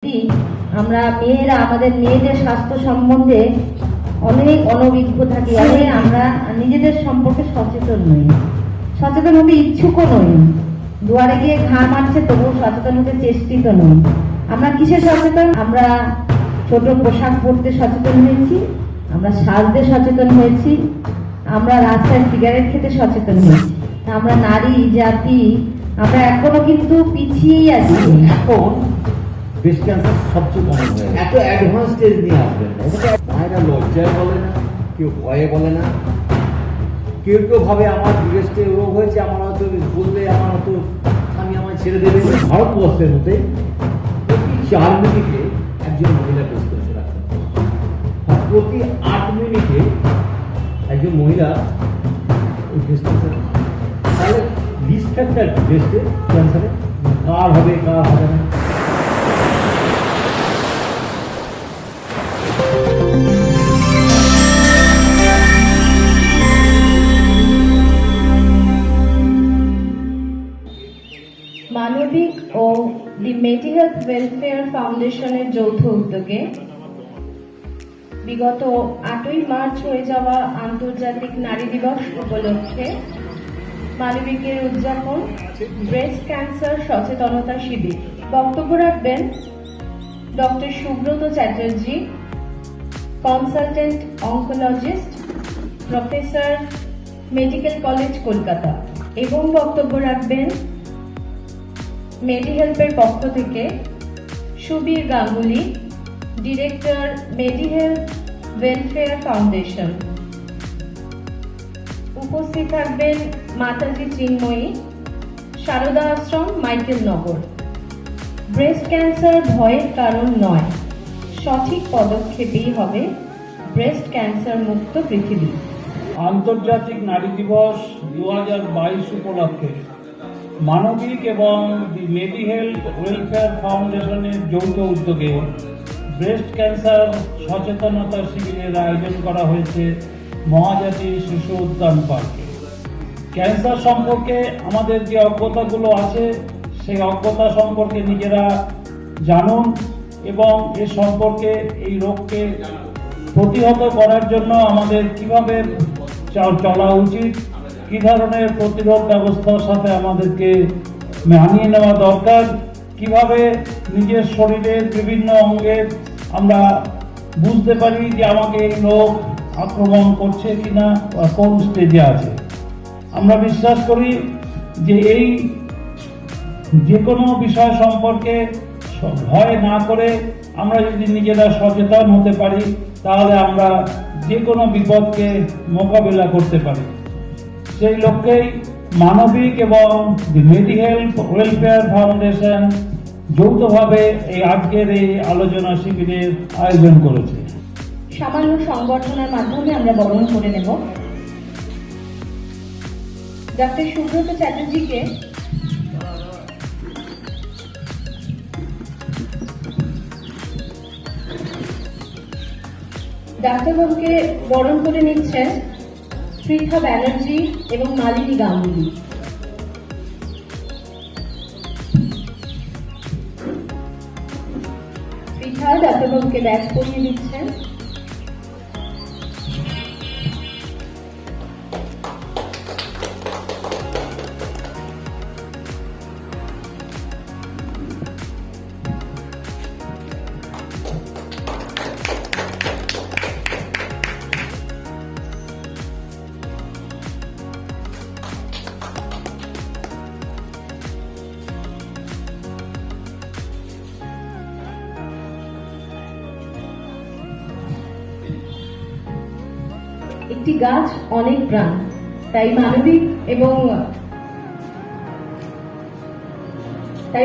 সত্যি আমরা মেয়েরা আমাদের মেয়েদের স্বাস্থ্য সম্বন্ধে অনেক অনভিজ্ঞ থাকি, আমরা নিজেদের সম্পর্কে সচেতন নই, সচেতন হতে ইচ্ছুকও নই। দুয়ারে গিয়ে ঘা মারছে তবুও সচেতন হতে চেষ্টিত নই। আমরা কিসে সচেতন? আমরা ছোট পোশাক পরতে সচেতন হয়েছি, আমরা সাজতে সচেতন হয়েছি, আমরা রাস্তায় সিগারেট খেতে সচেতন হয়েছি। আমরা নারী জাতি আমরা এখনো কিন্তু পিছিয়েই আছি। এখন ব্রেস্ট ক্যান্সার সবচেয়ে কমন হয়ে গেছে। এত অ্যাডভান্স স্টেজ নিয়ে আসবেন না, এটা মায়েরা লজ্জায় বলে না, কেউ ভয়ে বলে না, কেউ কেউ ভাবে আমার ব্রেস্টে রোগ হয়েছে, আমার হয়তো বললে আমার হয়তো স্বামী আমায় ছেড়ে দেবে। ভারতবর্ষের মধ্যে প্রতি 4 মিনিটে একজন মহিলা ব্রেস্ট ক্যান্সার আক্রান্ত, আর প্রতি 8 মিনিটে একজন মহিলা ব্রেস্ট ক্যান্সার। তাহলে রিস্ক ফ্যাক্টর ব্রেস্টে ক্যান্সারে কার হবে কার হবে না। মানবিক ও দি মেটি হেলথ ওয়েলফেয়ার ফাউন্ডেশনের যৌথ উদ্যোগে বিগত 8ই মার্চ হয়ে যাওয়া আন্তর্জাতিক নারী দিবস উপলক্ষে মানবিকের উদযাপন ব্রেস্ট ক্যান্সার সচেতনতা শিবির। বক্তব্য রাখবেন doctor Subrata Chatterjee, consultant oncologist, professor, medical college Kolkata, এবং বক্তব্য রাখবেন মেডি হেল্পের পক্ষ থেকে Subir Ganguly, director Medi Health Welfare Foundation. উপস্থিত থাকবেন Mataji Chinmayi, Sarada Ashram, Michael Nagar. Breast cancer ভয়ের কারণ নয়, সঠিক পদক্ষেপেই হবে ব্রেস্ট ক্যান্সার মুক্ত পৃথিবী। আন্তর্জাতিক নারী দিবস 2022 উপলক্ষে মানবিক এবং দি মেডি হেলথ ওয়েলফেয়ার ফাউন্ডেশনের যৌথ উদ্যোগে ব্রেস্ট ক্যান্সার সচেতনতা শিবিরের আয়োজন করা হয়েছে মহাজাতি শিশু উদ্যান পার্কে। ক্যান্সার সম্পর্কে আমাদের যে অজ্ঞতাগুলো আছে সেই অজ্ঞতা সম্পর্কে নিজেরা জানুন এবং এ সম্পর্কে এই রোগকে প্রতিহত করার জন্য আমাদের কিভাবে চলা উচিত, কি ধরনের প্রতিরোধ ব্যবস্থার সাথে আমাদেরকে মানিয়ে নেওয়া দরকার, কিভাবে নিজের শরীরের বিভিন্ন অঙ্গে আমরা বুঝতে পারি যে আমাকে এই রোগ আক্রমণ করছে কিনা বা কোন স্টেজে আছে। আমরা বিশ্বাস করি যে এই যে কোনো বিষয় সম্পর্কে ভয় না করে আমরা যদি নিজেরা সচেতন হতে পারি তাহলে আমরা যে কোনো বিপদকে মোকাবিলা করতে পারি। সেই লক্ষ্যেই মানবিক এবং দি মেডি হেলথ ওয়েলফেয়ার ফাউন্ডেশন যৌথভাবে এই আজকের এই আলোচনা শিবিরের আয়োজন করেছে। সামান্য সংগঠনের মাধ্যমে আমরা বরণ করে নেব ডক্টর সুব্রত চ্যাটার্জিকে। ডাক্তারবাবুকে বরণ করে নিচ্ছেন পৃথা ব্যানার্জি এবং মালিনী গাঙ্গুলি। পৃথা ডাক্তারবাবুকে ব্যাচ পরিয়ে দিচ্ছেন। একটি গাছ অনেক প্রাণ, তাই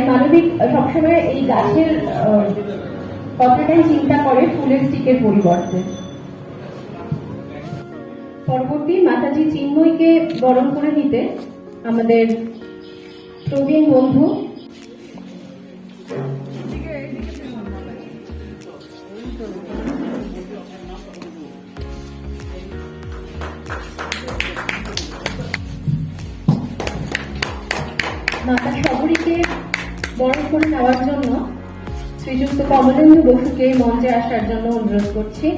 মানবিক সবসময় এই গাছের কথাটাই চিন্তা করে ফুলের স্টিকের পরিবর্তে। পরবর্তী মাতাজি চিন্ময়ীকে বরণ করে নিতে আমাদের প্রবীণ বন্ধু মাতা শবরীকে বরণ করে নেওয়ার জন্য শ্রীযুক্ত কমলেন্দু বসুকে মঞ্চে আসার জন্য অনুরোধ করছি।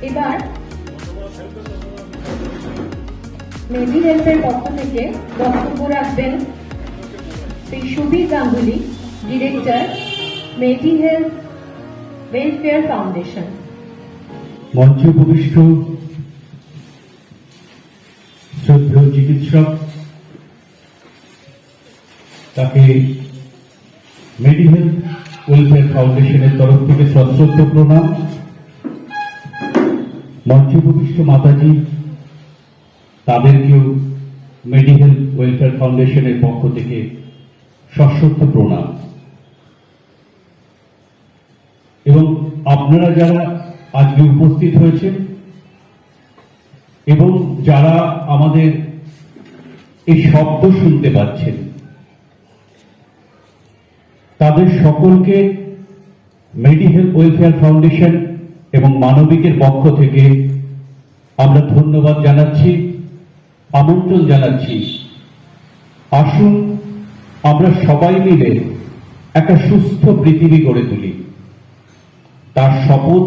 এবার মেডি হেলথের পক্ষ থেকে বক্তব্য রাখবেন Shri Subir Ganguly, director, Medi Health Welfare Foundation. মঞ্চে উপবিষ্ট শ্রদ্ধেয় চিকিৎসক, তাকে মেডি হেলথ ওয়েলফেয়ার ফাউন্ডেশনের তরফ থেকে সশ্রদ্ধ প্রণাম। মঞ্চে উপবিষ্ট মাতাজি, তাদেরকেও মেডি হেলথ ওয়েলফেয়ার ফাউন্ডেশনের পক্ষ থেকে সশ্রদ্ধ প্রণাম। এবং আপনারা যারা আজকে উপস্থিত হয়েছেন এবং যারা আমাদের এই শব্দ শুনতে পাচ্ছেন, তাদের সকলকে মেডি হেলথ ওয়েলফেয়ার ফাউন্ডেশন এবং মানবিকের পক্ষ থেকে আমরা ধন্যবাদ জানাচ্ছি, আমন্ত্রণ জানাচ্ছি। আসুন আমরা সবাই মিলে একটা সুস্থ পৃথিবী গড়ে তুলি। তার শপথ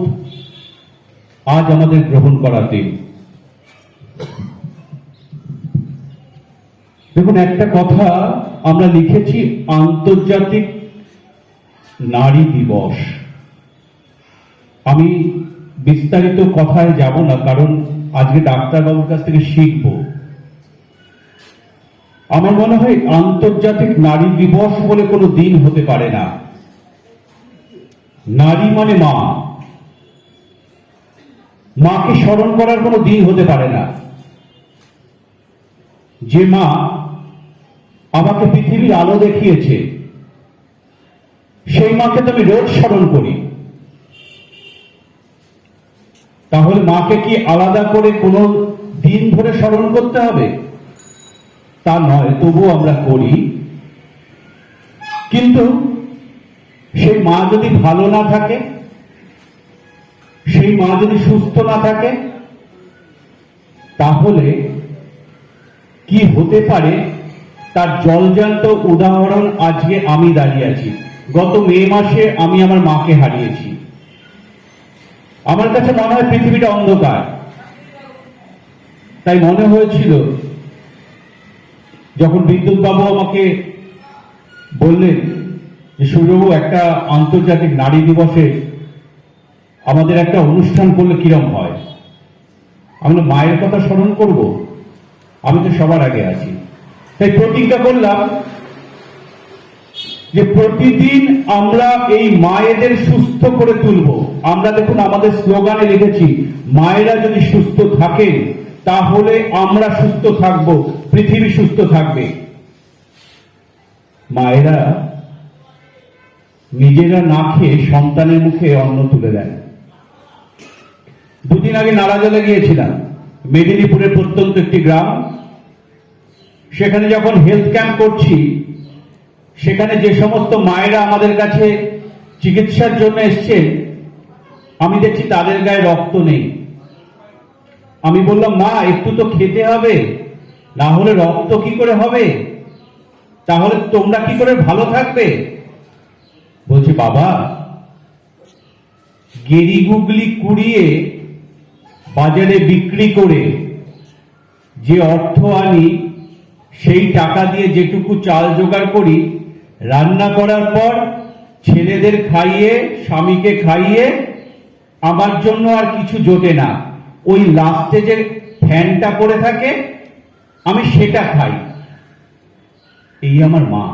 আজ আমাদের গ্রহণ করাতে। দেখুন, একটা কথা আমরা লিখেছি, আন্তর্জাতিক নারী দিবস। আমি বিস্তারিত কথায় যাব না, কারণ আজকে ডাক্তারবাবুর কাছ থেকে শিখব। আমার মনে হয় আন্তর্জাতিক নারী দিবস বলে কোনো দিন হতে পারে না। নারী মানে মা, মাকে স্মরণ করার কোনো দিন হতে পারে না। যে মা আমাকে পৃথিবীর আলো দেখিয়েছে, সেই মাকে তো আমি রোজ স্মরণ করি। তাহলে মাকে কি আলাদা করে কোনো দিন ধরে স্মরণ করতে হবে? তা নয়, তবুও আমরা করি। কিন্তু সেই মা যদি ভালো না থাকে, সেই মা যদি সুস্থ না থাকে, তাহলে কি হতে পারে তার জলজান্ত উদাহরণ আজকে আমি দাঁড়িয়ে আছি। গত মে মাসে আমি আমার মাকে হারিয়েছি। আমার কাছে মনে হয় পৃথিবীটা অন্ধকার। তাই মনে হয়েছিল, যখন বিদ্যুৎ বাবু আমাকে বললেন যে সূর্যবাবু, একটা আন্তর্জাতিক নারী দিবসে আমাদের একটা অনুষ্ঠান করলে কিরম হয়। আমরা মায়ের কথা স্মরণ করব, আমি তো সবার আগে আছি। তাই প্রতিজ্ঞা করলাম যে প্রতিদিন আমরা এই মায়েদের সুস্থ করে তুলব। আমরা দেখুন, আমাদের স্লোগানে লিখেছি, মায়েরা যদি সুস্থ থাকেন তাহলে আমরা সুস্থ থাকব, পৃথিবী সুস্থ থাকবে। মায়েরা নিজেরা না খেয়ে সন্তানের মুখে অন্ন তুলে দেন। দুদিন আগে নারাজলে গিয়েছিলাম, মেদিনীপুরের প্রত্যন্ত একটি গ্রাম। সেখানে যখন হেলথ ক্যাম্প করছি, সেখানে যে সমস্ত মায়েরা আমাদের কাছে চিকিৎসার জন্য এসছেন, আমি দেখছি তাদের গায়ে রক্ত নেই। আমি বললাম, মা, একটু তো খেতে হবে, না হলে রক্ত কি করে হবে? তাহলে তোমরা কি করে ভালো থাকবে? বলছে, বাবা, গেরি গুগলি কুড়িয়ে বাজারে বিক্রি করে যে অর্থ আনি, সেই টাকা দিয়ে যেটুকু চাল জোগাড় করি, রান্না করার পর ছেলেদের খাইয়ে, স্বামীকে খাইয়ে, আমার জন্য আর কিছু জোটে না। ওই লাস্টে যে ফ্যানটা পড়ে থাকে, আমি সেটা খাই। এই আমার মা।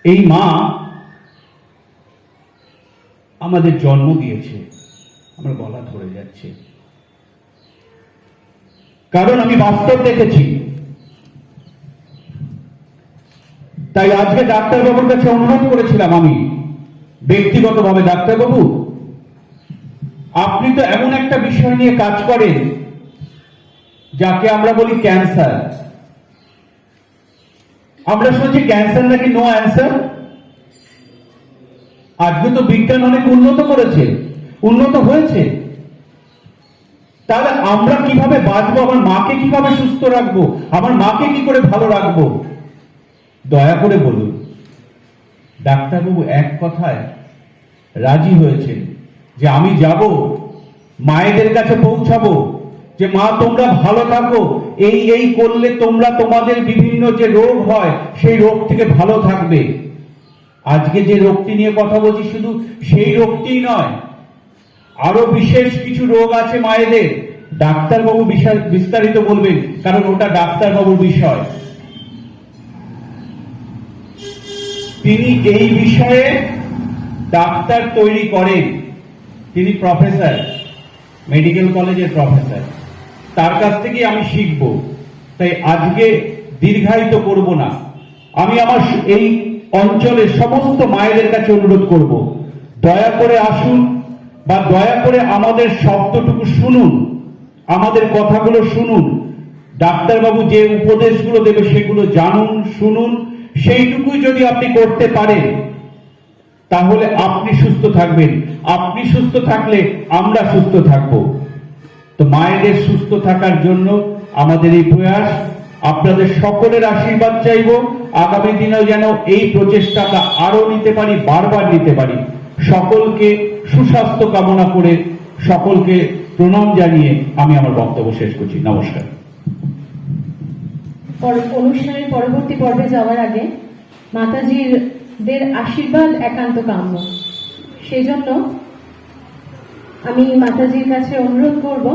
এই মা আমাদের জন্ম দিয়েছে। আমার গলা ধরে যাচ্ছে, কারণ আমি বাস্তব দেখেছি। তাই আজকে ডাক্তারবাবুর কাছে অনুরোধ করেছিলাম আমি ব্যক্তিগতভাবে, ডাক্তারবাবু, আপনি তো এমন একটা বিষয় নিয়ে কাজ করেন যাকে আমরা বলি ক্যান্সার। আমরা শুনছি ক্যান্সার নাকি নো অ্যান্সার। আজকে তো বিজ্ঞান অনেক উন্নত করেছে, উন্নত হয়েছে। তাহলে আমরা কিভাবে বাঁচবো? আমার মাকে কিভাবে সুস্থ রাখবো? আমার মাকে কি করে ভালো রাখবো? দয়া করে বলুন। ডাক্তারবাবু এক কথায় রাজি হয়েছেন যে আমি যাব, মায়েদের কাছে পৌঁছাবো, যে মা তোমরা ভালো থাকো, এই করলে তোমরা তোমাদের বিভিন্ন যে রোগ হয় সেই রোগ থেকে ভালো থাকবে। আজকে যে রোগটি নিয়ে কথা বলছি শুধু সেই রোগটিই নয়, আরো বিশেষ কিছু রোগ আছে মায়েদের। ডাক্তারবাবু বিস্তারিত বলবেন, কারণ ওটা ডাক্তারবাবুর বিষয়। তিনি এই বিষয়ে ডাক্তার তৈরি করেন, তিনি প্রফেসর, মেডিকেল কলেজের প্রফেসর। তার কাছ থেকে আমি শিখব। তাই আজকে দীর্ঘায়িত করব না। আমি আমার এই অঞ্চলের সমস্ত মায়েদের কাছে অনুরোধ করব, দয়া করে আসুন, বা দয়া করে আমাদের শব্দটুকু শুনুন, আমাদের কথাগুলো শুনুন। ডাক্তারবাবু যে উপদেশগুলো দেবে সেগুলো জানুন, শুনুন। সেইটুকুই যদি আপনি করতে পারেন তাহলে আপনি সুস্থ থাকবেন। আপনি সুস্থ থাকলে আমরা সুস্থ থাকব। তো মায়েদের সুস্থ থাকার জন্য আমাদের এই প্রয়াস, আপনাদের সকলের আশীর্বাদ চাইব। আগামী দিনেও যেন এই প্রচেষ্টা আমরা আরো নিতে পারি, বারবার নিতে পারি। সকলকে সুস্বাস্থ্য কামনা করে, সকলকে প্রণাম জানিয়ে আমি আমার বক্তব্য শেষ করছি। নমস্কার। অনুষ্ঠানের পরবর্তী পর্বে যাওয়ার আগে মাতাজিদের আশীর্বাদ একান্ত কাম্য। সেজন্য আমি মাতাজির কাছে অনুরোধ করব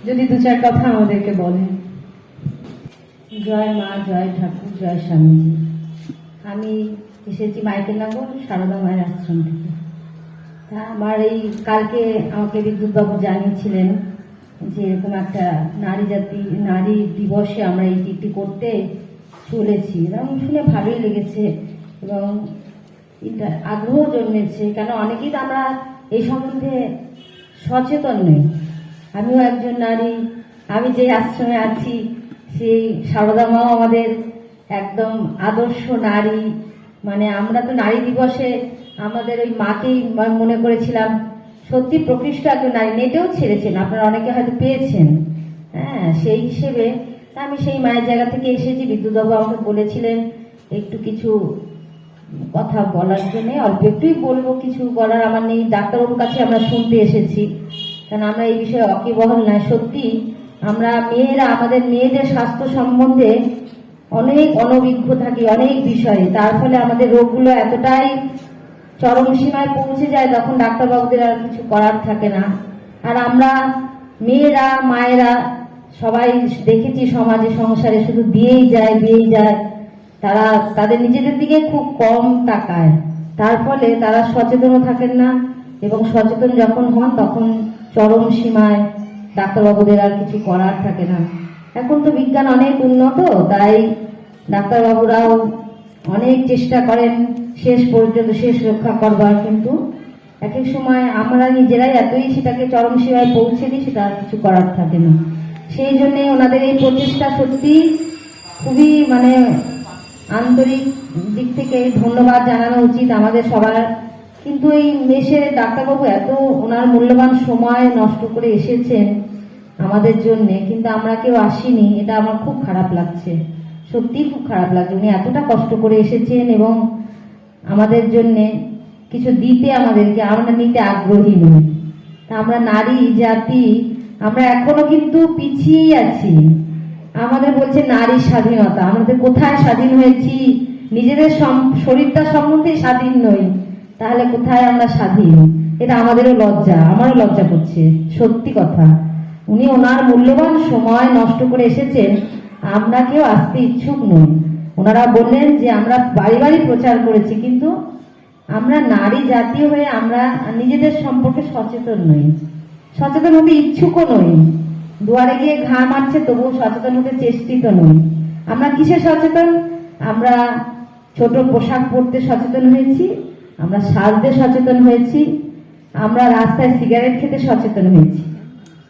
যদি দু চার কথা আমাদেরকে বলেন। জয় মা, জয় ঠাকুর, জয় স্বামীজি। আমি এসেছি মাইকেলনগর সারদা মায়ের আশ্রম থেকে। তা আমার এই কালকে আমাকে বিদ্যুৎবাবু জানিয়েছিলেন যে এরকম একটা নারী দিবসে আমরা এইটি করতে চলেছি। এবং শুনে ভালোই লেগেছে এবং এটা আগ্রহ জন্মেছে, কেন অনেকেই তো আমরা এই সম্বন্ধে সচেতন নই। আমিও একজন নারী, আমি যে আশ্রমে আছি সেই সারদা মাও আমাদের একদম আদর্শ নারী। মানে আমরা তো নারী দিবসে আমাদের ওই মাকেই মনে করেছিলাম সত্যি প্রকৃষ্ট একজন নারী। নেটেও ছেড়েছেন, আপনারা অনেকে হয়তো পেয়েছেন। হ্যাঁ, সেই হিসেবে আমি সেই মায়ের জায়গা থেকে এসেছি। বিদ্যুৎবাবু আমাকে বলেছিলেন একটু কিছু কথা বলার জন্য, অল্প একটুই বলবো, কিছু বলার আমার নেই। ডাক্তারবাবুর কাছে আমরা শুনতে এসেছি, কারণ আমরা এই বিষয়ে অকিবহল নয়। সত্যি আমরা মেয়েরা আমাদের মেয়েদের স্বাস্থ্য সম্বন্ধে অনেক অনভিজ্ঞ থাকি অনেক বিষয়ে। তার ফলে আমাদের রোগগুলো এতটাই চরম সীমায় পৌঁছে যায়, তখন ডাক্তারবাবুদের আর কিছু করার থাকে না। আর আমরা মেয়েরা, মায়েরা সবাই দেখেছি সমাজে, সংসারে শুধু দিয়েই যায়। তারা তাদের নিজেদের দিকে খুব কম তাকায়। তার ফলে তারা সচেতনও থাকেন না, এবং সচেতন যখন হন তখন চরম সীমায় ডাক্তারবাবুদের আর কিছু করার থাকে না। এখন তো বিজ্ঞান অনেক উন্নত, তাই ডাক্তারবাবুরাও অনেক চেষ্টা করেন শেষ পর্যন্ত শেষ রক্ষা করবার, কিন্তু এক এক সময় আমরা নিজেরাই এতই সেটাকে চরম সীমায় পৌঁছে দিই, সেটা আর কিছু করার থাকে না। সেই জন্যে ওনাদের এই প্রচেষ্টা সত্যি খুবই আন্তরিক দিক থেকে ধন্যবাদ জানানো উচিত আমাদের সবার। কিন্তু এই দেশে ডাক্তারবাবু এত ওনার মূল্যবান সময় নষ্ট করে এসেছেন আমাদের জন্য, কিন্তু আমরা কেউ আসিনি। এটা আমার খুব খারাপ লাগছে, সত্যি খুব খারাপ লাগছে। উনি এতটা কষ্ট করে এসেছেন এবং আমাদের জন্য কিছু দিতে আমাদেরকে, আমরা নিতে আগ্রহী নই। তা আমরা নারী জাতি, আমরা এখনো কিন্তু পিছিয়েই আছি। আমাদের বলছে নারী স্বাধীনতা, আমাদের কোথায় স্বাধীন হয়েছি? নিজেদের শরীরটা সম্বন্ধে স্বাধীন নই, তাহলে কোথায় আমরা স্বাধীন? এটা আমাদেরও লজ্জা, আমারও লজ্জা করছে, সত্যি কথা। উনি ওনার মূল্যবান সময় নষ্ট করে এসেছেন, আমরা কেউ আসতে ইচ্ছুক নই। ওনারা বললেন যে আমরা বাড়ি বাড়ি প্রচার করেছি, কিন্তু আমরা নারী জাতীয় হয়ে আমরা নিজেদের সম্পর্কে সচেতন নই, সচেতন হতে ইচ্ছুকও নই। দুয়ারে গিয়ে ঘা মারছে তবুও সচেতন হতে চেষ্টিত নই। আমরা কিসে সচেতন? আমরা ছোট পোশাক পরতে সচেতন হয়েছি, আমরা সাজতে সচেতন হয়েছি, আমরা রাস্তায় সিগারেট খেতে সচেতন হয়েছি।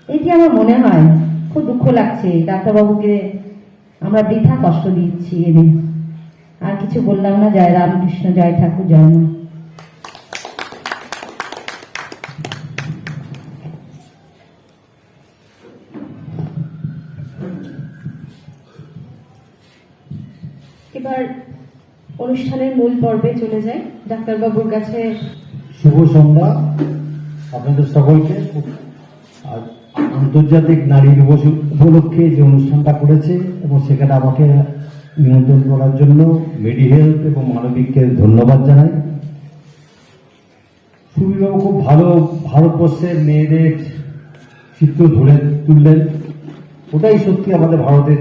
এটি আমার মনে হয় খুব দুঃখ লাগছে, ডাক্তারবাবুকে আমরা বৃথা কষ্ট দিচ্ছি এদের। আর কিছু বললাম না। জয় রামকৃষ্ণ, জয় ঠাকুর, জয় মা। এবার অনুষ্ঠানের মূল পর্বে চলে যাই। ডাক্তারবাবুর কাছে শুভ সন্ধ্যা আপনাদের সকলকে। আর আন্তর্জাতিক নারী দিবস উপলক্ষে যে অনুষ্ঠানটা করেছে এবং সেখানে আমাকে নিমন্ত্রণ করার জন্য মেডিহেলথ এবং মানবিককে ধন্যবাদ জানাই। সুবিবাবু খুব ভালো ভারতবর্ষের মেয়েদের চিত্র ধরে তুললেন। ওটাই সত্যি আমাদের ভারতের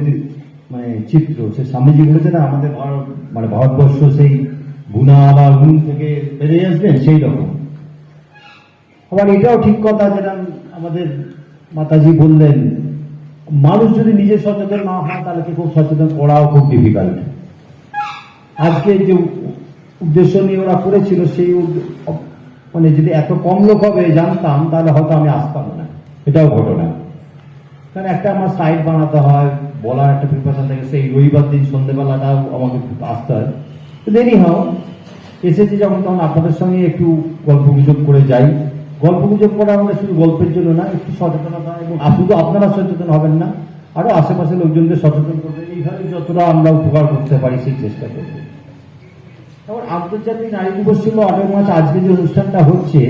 মানে চিত্র। সে স্বামীজি বলেছে না, আমাদের ভারত মানে ভারতবর্ষ সেই গুণা বা গুণ থেকে বেরিয়ে আসবেন, সেই রকম। আবার এটাও ঠিক কথা, যেটা আমাদের মাতাজি বললেন, মানুষ যদি নিজে সচেতন না হয় তাহলে খুব সচেতন করাও খুব ডিফিকাল্ট। আজকে যে উদ্দেশ্য নিয়ে ওরা করেছিল, সেই মানে যদি এত কম লোক হবে জানতাম তাহলে হয়তো আমি আসতাম না। এটাও ঘটনা। কারণ একটা আমার সাইট বানাতে হয়, বলার একটা প্রিপারেশন থাকে, সেই রবিবার দিন সন্ধ্যেবেলাটাও আমাকে আসতে হয়। তো দেরি হয়, এসেছি যখন তখন আপনাদের সঙ্গে একটু গল্প গুজব করে যাই। গল্প গুজব করা আমাদের শুধু গল্পের জন্য না, একটু সচেতনতা, এবং শুধু আপনারা সচেতন হবেন না, আরো আশেপাশের লোকজনকে সচেতন করবেন। এইভাবে যতটা আমরা উপকার করতে পারি সেই চেষ্টা করব। তারপর আন্তর্জাতিক নারী দিবস ছিল 8 মার্চ। আজকে যে অনুষ্ঠানটা হচ্ছে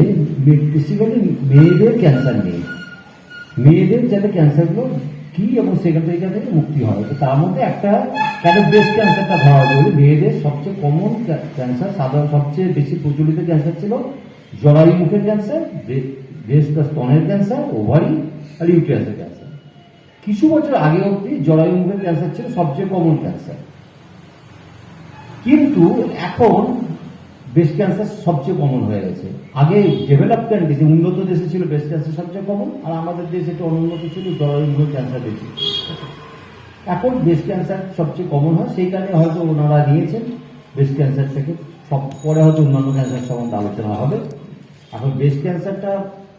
বেসিক্যালি মেয়েদের ক্যান্সার নিয়ে, মেয়েদের যাতে ক্যান্সারগুলো কি এবং সেখান থেকে মুক্তি হয়। তো তার মধ্যে একটা কেন ব্রেস্ট ক্যান্সারটা ধরা বলে, মেয়েদের সবচেয়ে কমন ক্যান্সার, সাধারণ সবচেয়ে বেশি প্রচলিত ক্যান্সার ছিল জরায়ু মুখের ক্যান্সার, ব্রেস্ট বা স্তনের ক্যান্সার, ওভারি আর ইউটেরাসের ক্যান্সার। কিছু বছর আগে অবধি জরায়ু মুখের ক্যান্সার ছিল সবচেয়ে কমন ক্যান্সার, কিন্তু এখন ব্রেস্ট ক্যান্সার সবচেয়ে কমন হয়ে গেছে। আগে ডেভেলপ কান্ট্রি, উন্নত দেশে ছিল ব্রেস্ট ক্যান্সার সবচেয়ে কমন, আর আমাদের দেশে একটু অনুন্নত ছিল, জরায়ু মুখের ক্যান্সার বেশি। এখন ব্রেস্ট ক্যান্সার সবচেয়ে কমন হয়, সেই কারণে হয়তো ওনারা নিয়েছেন ব্রেস্ট ক্যান্সার থেকে। সব পরে হয়তো অন্যান্য ক্যান্সার সম্বন্ধে আলোচনা হবে। এখন ব্রেস্ট ক্যান্সারটা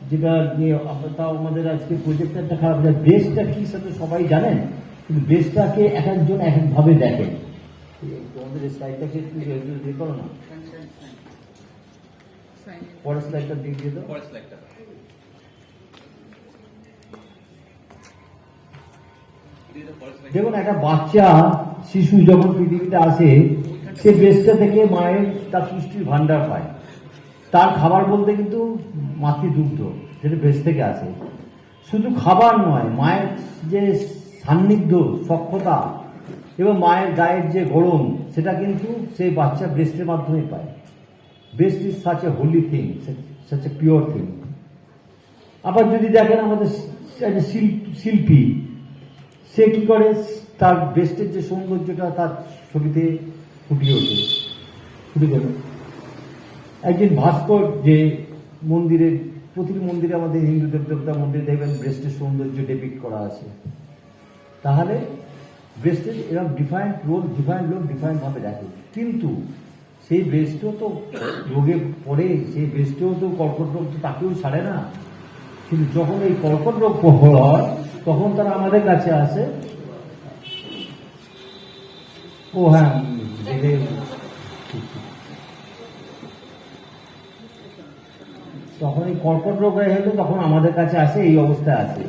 যেটা নিয়ে তাও আমাদের আজকে প্রজেক্টটা খারাপ যায়। ব্রেস্টটা কি সাথে সবাই জানেন, কিন্তু ব্রেস্টটাকে এক একজন এক একভাবে দেখেন। তোমাদের স্লাইডটাকে একটু দিয়ে করো না, পরের স্লাইডটা দিয়ে দাও। দেখুন, একটা বাচ্চা শিশু যখন পৃথিবীতে আসে, সে ব্রেস্টটা থেকে মায়ের তার পুষ্টির ভান্ডার পায়। তার খাবার বলতে কিন্তু মাতৃদুগ্ধ, যেটা ব্রেস্ট থেকে আসে। শুধু খাবার নয়, মায়ের যে সান্নিধ্য, সখ্যতা এবং মায়ের গায়ের যে গড়ন, সেটা কিন্তু সেই বাচ্চা ব্রেস্টের মাধ্যমে পায়। Breast is such a holy thing, such a pure thing. আবার যদি দেখেন আমাদের শিল্পী, সে কি করে, তার ব্রেস্টের যে সৌন্দর্যটা তার ছবিতে ফুটিয়ে ওঠে, ফুটে গেল। একজন ভাস্কর, যে মন্দিরে, প্রতিটি মন্দিরে আমাদের হিন্দু দেবতা মন্দিরে দেখবেন ব্রেস্টের সৌন্দর্য ডেপিক্ট করা আছে। তাহলে ব্রেস্টের এরকম ডিফাইন্ড রোল, ডিফাইন্ড লোক ডিফাইন্ড ভাবে দেখে। কিন্তু সেই ব্রেস্টও তো রোগে পড়ে, সেই ব্রেস্টেও তো কর্কট রোগ তো তাকেও ছাড়ে না। কিন্তু যখন এই কর্কট রোগ হয়, তখন তারা আমাদের কাছে আসে। ও হ্যাঁ, তখন এই কর্কট রোগ হয়ে হলে তখন আমাদের কাছে আসে, এই অবস্থায় আছে।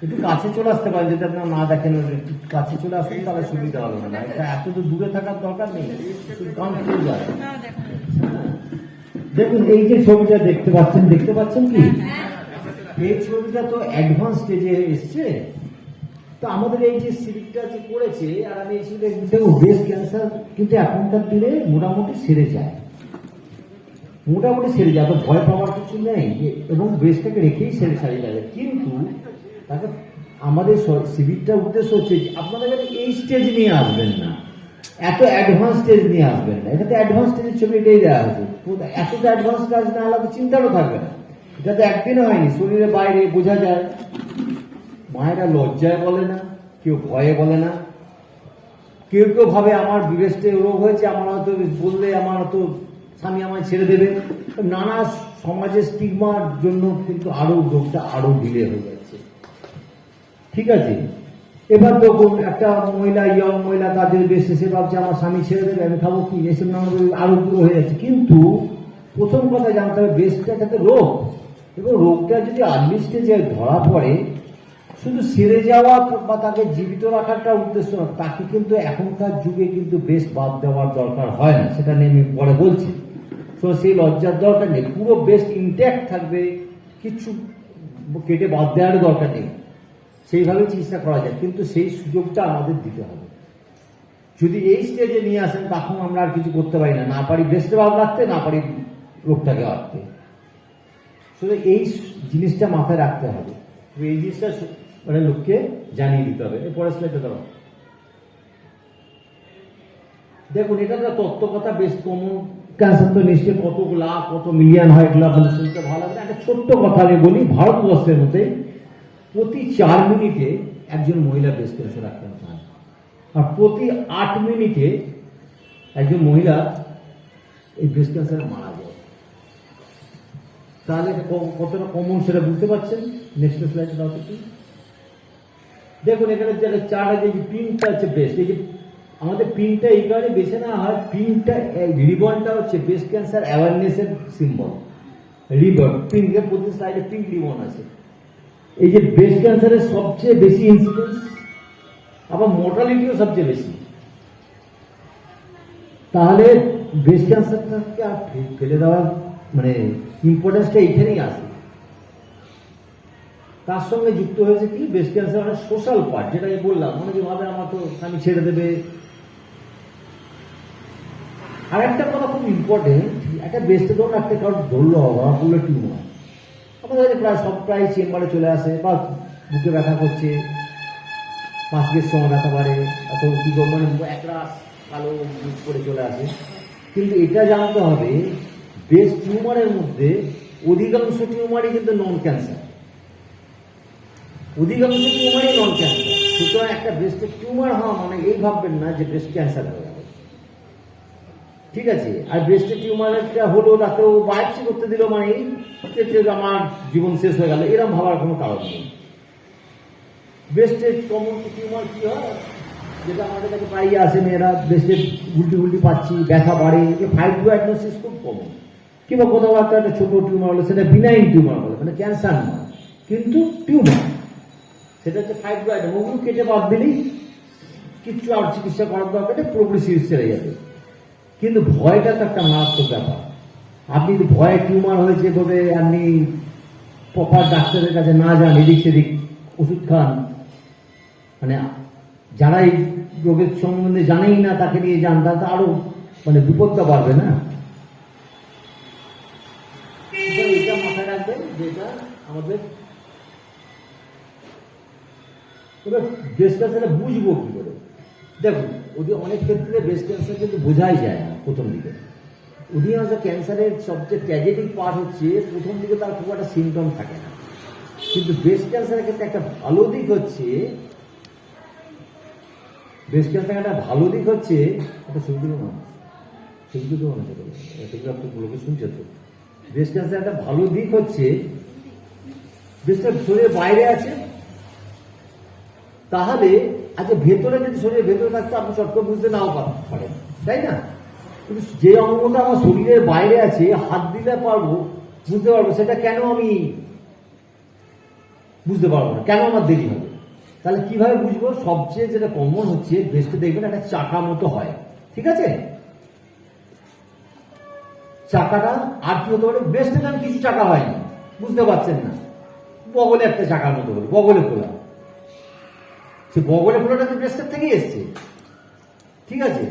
একটু কাছে চলে আসতে পারেন, যদি আপনার না দেখেন, একটু কাছে চলে আসুন, তাহলে সুবিধা হবে না। এটা এত তো দূরে থাকার দরকার নেই, কান চলে যায়। দেখুন, এই যে ছবিটা দেখতে পাচ্ছেন কি, এই ছবিটা তো অ্যাডভান্স স্টেজে এসছে। তো আমাদের এই যে সিরিজটা যে করেছে, আর আমি এই সিরিজে দেখবো ব্রেস্ট ক্যান্সার কিন্তু এখনকার দিনে মোটামুটি সেরে যায়, এত ভয় পাওয়ার কিছু নেই, এবং ব্রেস্টটাকে রেখেই সেরে যায়। কিন্তু তাকে আমাদের শিবিরটার উদ্দেশ্য হচ্ছে আপনাদের কাছে এই স্টেজ নিয়ে আসবেন না, এত অ্যাডভান্স স্টেজ নিয়ে আসবেন না। এটাতে অ্যাডভান্স স্টেজের ছবি এটাই দেওয়া হয়েছে। এতটা অ্যাডভান্স কাজ না হলে চিন্তারও থাকবে না। এটা তো একদিনও হয়নি, শরীরের বাইরে বোঝা যায়। মায়েরা লজ্জায় বলে না, কেউ ভয়ে বলে না, কেউ ভাবে আমার ব্রেস্টে রোগ হয়েছে, আমার হয়তো বললে আমার হয়তো স্বামী আমায় ছেড়ে দেবে। নানা সমাজের স্টিগমার জন্য কিন্তু আরো রোগটা আরো ডিলে হয়ে যাচ্ছে। ঠিক আছে, এবার দেখুন একটা মহিলা, ইয়ং মহিলা, তাদের বেশ সে ভাবছে আমার স্বামী ছেড়ে দেবে, আমি খাবো কি, এসব নানা আরো পুরো হয়ে যাচ্ছে। কিন্তু প্রথম কথা জানতে হবে বেশটা একটা রোগ, এবং রোগটা যদি আর্লি স্টেজে ধরা পড়ে, শুধু সেরে যাওয়া বা তাকে জীবিত রাখারটা উদ্দেশ্য না, তাকে কিন্তু এখনকার যুগে কিন্তু বেস্ট বাদ দেওয়ার দরকার হয় না, সেটা নিয়ে আমি পরে বলছি। তো সেই লজ্জার দরকার নেই, পুরো বেস্ট ইনট্যাক্ট থাকবে, কিছু কেটে বাদ দেওয়ার দরকার নেই, সেইভাবে চিকিৎসা করা যায়। কিন্তু সেই সুযোগটা আমাদের দিতে হবে। যদি এই স্টেজে নিয়ে আসেন তখন আমরা আর কিছু করতে পারি না, না পারি বেস্টে ভাব রাখতে, না পারি রোগটাকে রাখতে। শুধু এই জিনিসটা মাথায় রাখতে হবে, এই জিনিসটা মানে লোককে জানিয়ে দিতে হবে। এরপরে স্লাইডে দাও। দেখুন এটা একটা তত্ত্ব কথা, বেশ কমন। ক্যান্সার তো নিশ্চয়ই কত লাখ কত মিলিয়ন হয়, এগুলো আপনাদের শুনতে ভালো লাগবে। একটা ছোট্ট কথা আমি বলি, ভারতবর্ষের মধ্যে প্রতি 4 মিনিটে একজন মহিলা ব্রেস্ট ক্যান্সার আক্রান্ত হয়, আর প্রতি 8 মিনিটে একজন মহিলা এই ব্রেস্ট ক্যান্সারে মারা যায়। তাহলে কতটা কমন সেটা বুঝতে পারছেন। নেক্সট স্লাইডে দাও তো। দেখুন এখানে যে চারটা যে পিনটা হচ্ছে ব্রেস্ট, এই যে আমাদের পিনটা এই কারণে বেছে নেওয়া হয়, পিনটা রিবনটা হচ্ছে ব্রেস্ট ক্যান্সার অ্যাওয়ারনেসের সিম্বল। রিবন পিঙ্কের প্রতি সাইডে পিঙ্ক রিবন আছে। এই যে ব্রেস্ট ক্যান্সারের সবচেয়ে বেশি ইনসিডেন্স, আবার মর্টালিটিও সবচেয়ে বেশি। তাহলে ব্রেস্ট ক্যান্সারটাকে আর ফেলে দেওয়ার মানে ইম্পর্টেন্সটা এইখানেই আসে। তার সঙ্গে যুক্ত হয়েছে কি, ব্রেস্ট ক্যান্সার একটা সোশ্যাল পার্ট, যেটা আমি বললাম, অনেকে ভাবে আমার তো স্বামী ছেড়ে দেবে। আর একটা কথা খুব ইম্পর্টেন্ট, একটা ব্রেস্টে ধরুন একটা কারোর ধরলো হওয়া পুরো টিউমার, আমাদের কাছে প্রায় চেম্বারে চলে আসে, বা বুকে ব্যথা করছে, পাঁচকের সময় ব্যথা বাড়ে, অথবা কি মানে একটা কালো মুখ করে চলে আসে। কিন্তু এটা জানতে হবে, ব্রেস্ট টিউমারের মধ্যে অধিকাংশ টিউমারই কিন্তু নন ক্যান্সার, অধিকাংশ টিউমারই নন ক্যান্সার। সুতরাং একটা ব্রেস্টের টিউমার হওয়া মানে এই ভাববেন না যে ব্রেস্ট ক্যান্সার হয়ে যাবে, ঠিক আছে। আর ব্রেস্টের টিউমারটা হলো, ডাক্তার বায়োপসি করতে দিল মানে আমার জীবন শেষ হয়ে গেল, এরকম ভাবার কোনো কারণ নেই। ব্রেস্টের কমন টিউমার কি হয়, যেটা আমাদের কাছে পাইয়ে আসে মেয়েরা, ব্রেস্টের উল্টি পাচ্ছি, ব্যথা বাড়ে, ফাইব্রোঅ্যাডনোসিস খুব কমন। কিংবা কোথাও একটা ছোট টিউমার হলো, সেটা বিনাইন টিউমার বলে, মানে ক্যান্সার নয় কিন্তু টিউমার, সেটা হচ্ছে ফাইব্রয়েড। ওগুলো কেটে বাদ দিলেই কিচ্ছু আর চিকিৎসা করার দরকার নেই, পুরোপুরি সিরিজ ছেড়ে যাবে। কিন্তু ভয়টা তো একটা মারাত্মক ব্যাপার। আপনি যদি ভয়ে টিউমার হয়েছে বলে আপনি প্রপার ডাক্তারের কাছে না যান, এদিক সেদিক ওষুধ খান, মানে যারা এই রোগের সম্বন্ধে জানেই না তাকে নিয়ে যান, তাহলে তো আরো মানে বিপদটা বাড়বে না। এটা মাথায় রাখবেন, যেটা আমাদের এবার ব্রেস্ট ক্যান্সারটা বুঝবো কি করে। দেখুন ওদের অনেক ক্ষেত্রে ব্রেস্ট ক্যান্সার কিন্তু বোঝাই যায় না প্রথম দিকে। অধিকাংশ ক্যান্সারের সবচেয়ে ট্র্যাজেডিক পার্ট হচ্ছে প্রথম দিকে তার খুব একটা সিমটম থাকে না। কিন্তু ব্রেস্ট ক্যান্সারের ক্ষেত্রে একটা ভালো দিক হচ্ছে, ব্রেস্ট ক্যান্সার একটা ভালো দিক হচ্ছে, একটা সুবিধা না সেগুলো না, সেগুলো আপনি লোকে শুনছে তো। ব্রেস্ট ক্যান্সার একটা ভালো দিক হচ্ছে, ব্রেস্টটা শরীরের বাইরে আছে, তাহলে আচ্ছা ভেতরে যদি শরীরের ভেতরে থাকতো আপনি চট করে বুঝতে নাও পারেন, তাই না? কিন্তু যে অঙ্গটা আমার শরীরের বাইরে আছে, হাত দিলে পারবো, বুঝতে পারবো, সেটা কেন আমি বুঝতে পারবো না, কেন আমার দেরি হবে? তাহলে কিভাবে বুঝবো? সবচেয়ে যেটা কমন হচ্ছে, ব্রেস্টে দেখবেন একটা চাকা মতো হয়, ঠিক আছে? চাকাটা আর কি হতে পারে, ব্রেস্টে যেন কিছু চাকা হয়নি, বুঝতে পারছেন না, বগলে একটা চাকার মতো হলো, বগলে খোলা, সে বগলে খোলাটা তো ব্রেস্টের থেকেই এসছে, ঠিক আছে?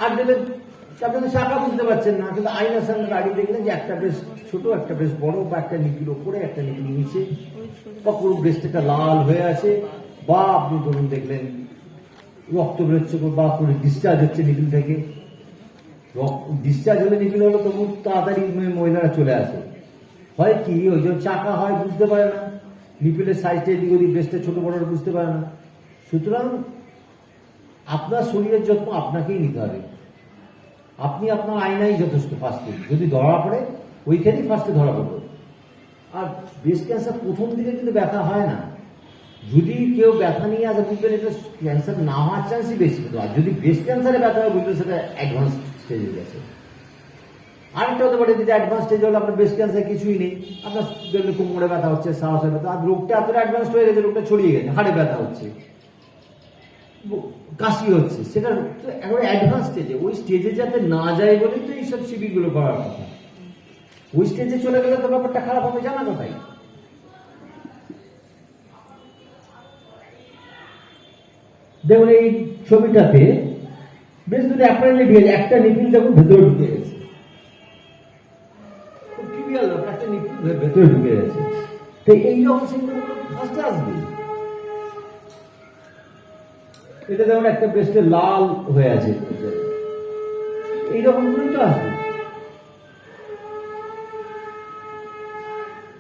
আর দেখবেন আপনি চাকা বুঝতে পারছেন না, কিন্তু আয়নার সামনে দাঁড়িয়ে দেখলেন যে একটা ব্রেস্ট ছোট, একটা ব্রেস্ট বড়, বা একটা নিপিল ওপরে, একটা নিপিল নিচে, বা পুরো ব্রেস্টটা লাল হয়ে আছে, বা আপনি ধরুন দেখলেন রক্ত বেরোচ্ছে, বা পুরো ডিসচার্জ হচ্ছে নিপিল থেকে। ডিসচার্জ হলে নিপিল হলো তবু তাড়াতাড়ি মহিলারা চলে আসে। হয় কি, ওই যে চাকা হয় বুঝতে পারে না, নিপিলের সাইজটা এদিক ওদিক, ব্রেস্টের ছোট বড় বুঝতে পারে না। সুতরাং আপনার শরীরের যত্ন আপনাকেই নিতে হবে। আপনি আপনার আয়নাই যথেষ্ট ফার্স্টে, যদি ধরা পড়ে ওইখানেই ফার্স্টে ধরা পড়বে। আর ব্রেস্ট ক্যান্সার প্রথম দিকে কিন্তু ব্যথা হয় না, যদি কেউ ব্যথা নিয়ে আসে বুঝবেন এটা ক্যান্সার না হওয়ার চান্সই বেশি, কিন্তু আর যদি ব্রেস্ট ক্যান্সারে ব্যথা হয় বুঝবেন সেটা অ্যাডভান্স স্টেজে গেছে। আরেকটা হতে পারে যে অ্যাডভান্স স্টেজ হলে আপনার ব্রেস্ট ক্যান্সার কিছুই নেই, আপনার দেখলে কোমরে ব্যথা হচ্ছে, সাহসে ব্যথা, আর রোগটা এতটা অ্যাডভান্স হয়ে গেছে, রোগটা ছড়িয়ে গেছে, হাড়ে ব্যথা হচ্ছে, কাশি হচ্ছে, সেটা একেবারে অ্যাডভান্স স্টেজে। ওই স্টেজে যাতে না যায় বলেই তো এইসব শিবিরগুলো করার কথা। ওই স্টেজে চলে গেলে তো ব্যাপারটা খারাপ হবে, জানা কথাই। দেখুন এই ছবিটাতে বেশ দুটো অ্যাপারেন্টলি ঢুকে গেছে, একটা নিপিল দেখুন ভেতরে ঢুকে গেছে, খুব ট্রিভিয়াল ব্যাপার, একটা নিপিল ভেতরে ঢুকে গেছে। তো এইরকম সিম্পটম ফার্স্টে আসবে। এটা যেমন একটা ব্রেস্টে লাল হয়ে আছে, এইরকম গুলোই তো আসবে।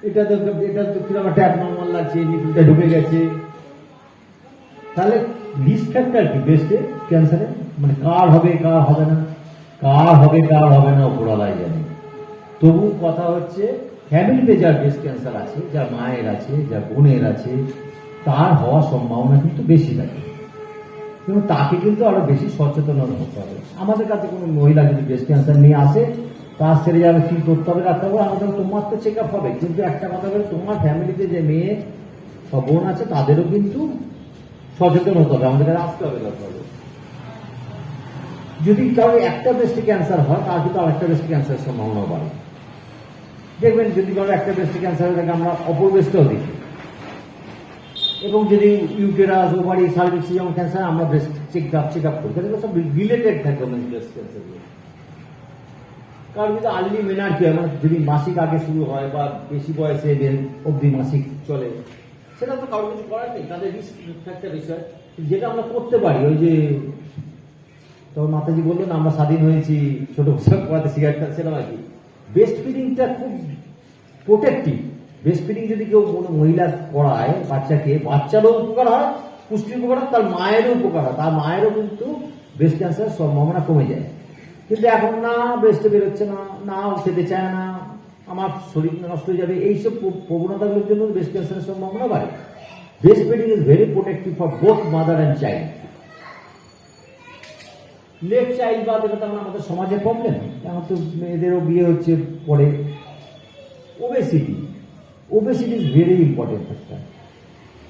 এটা তো কিরকম একটা অ্যাবনর্মাল লাগছে, নিপিলটা ঢুকে গেছে। তাহলে রিস্ক ফ্যাক্টর কি ব্রেস্টে ক্যান্সারে, মানে কার হবে কার হবে না, কার হবে কার হবে না ওপরওয়ালাই জানে। তবু কথা হচ্ছে ফ্যামিলিতে যার ব্রেস্ট ক্যান্সার আছে, যার মায়ের আছে, যার বোনের আছে, তার হওয়ার সম্ভাবনা কিন্তু বেশি থাকে, কিন্তু তাকে কিন্তু আরো বেশি সচেতন হতে হবে। আমাদের কাছে কোনো মহিলা যদি ব্রেস্ট ক্যান্সার নিয়ে আসে, তার সেরে যাবে, ফিল করতে হবে, রাখতে হবে, আমাদের তোমার তো চেক আপ হবে, কিন্তু একটা কথা বলে তোমার ফ্যামিলিতে যে মেয়ে বা বোন আছে তাদেরও কিন্তু সচেতন হতে হবে, আমাদের কাছে আসতে হবে দরকার। যদি কারো একটা ব্রেস্টে ক্যান্সার হয় তার কিন্তু আরেকটা ব্রেস্ট ক্যান্সারের সম্ভাবনা বাড়ে। দেখবেন যদি কারো একটা ব্রেস্টে ক্যান্সার হয়ে থাকে আমরা অপর ব্রেস্টেও দেখি, এবং যদি ইউটেরাস, ওভারি, সার্ভিক্সে যেমন ক্যান্সার আমরা ব্রেস্ট চেক আপ করি, তাহলে সব রিলেটেড থাকে ব্রেস্ট ক্যান্সার। কারণ যদি আর্লি মেনার্কি হয়, মানে যদি মাসিক আগে শুরু হয় বা বেশি বয়সে অবধি মাসিক চলে, সেটা তো কারো কিছু করার নেই, তাদের রিস্ক ফ্যাক্টর বিষয়। যেটা আমরা করতে পারি, ওই যে তখন মাতাজি বললো না আমরা স্বাধীন হয়েছি ছোট পোশাক পড়াতে সিগারেটটা, সেটা আর কি। ব্রেস্ট ফিডিংটা খুব প্রোটেক্টিভ। ব্রেস্ট ফিডিং যদি কেউ কোনো মহিলা করায় বাচ্চাকে, বাচ্চারও উপকার হয়, পুষ্টির উপকার হয়, তার মায়েরও উপকার হয়, তার মায়েরও কিন্তু ব্রেস্ট ক্যান্সারের সম্ভাবনা কমে যায়। কিন্তু এখন না ব্রেস্টে বেরোচ্ছে না, না খেতে চায় না, আমার শরীর নষ্ট হয়ে যাবে, এইসব প্রবণতাগুলোর জন্য ব্রেস্ট ক্যান্সারের সম্ভাবনা বাড়ে। Breast feeding is very protective for both mother and child. Late child বাদ, এটা তেমন আমাদের সমাজের প্রবলেম। এখন তো মেয়েদেরও বিয়ে হচ্ছে পরে। Obesity is very important factor.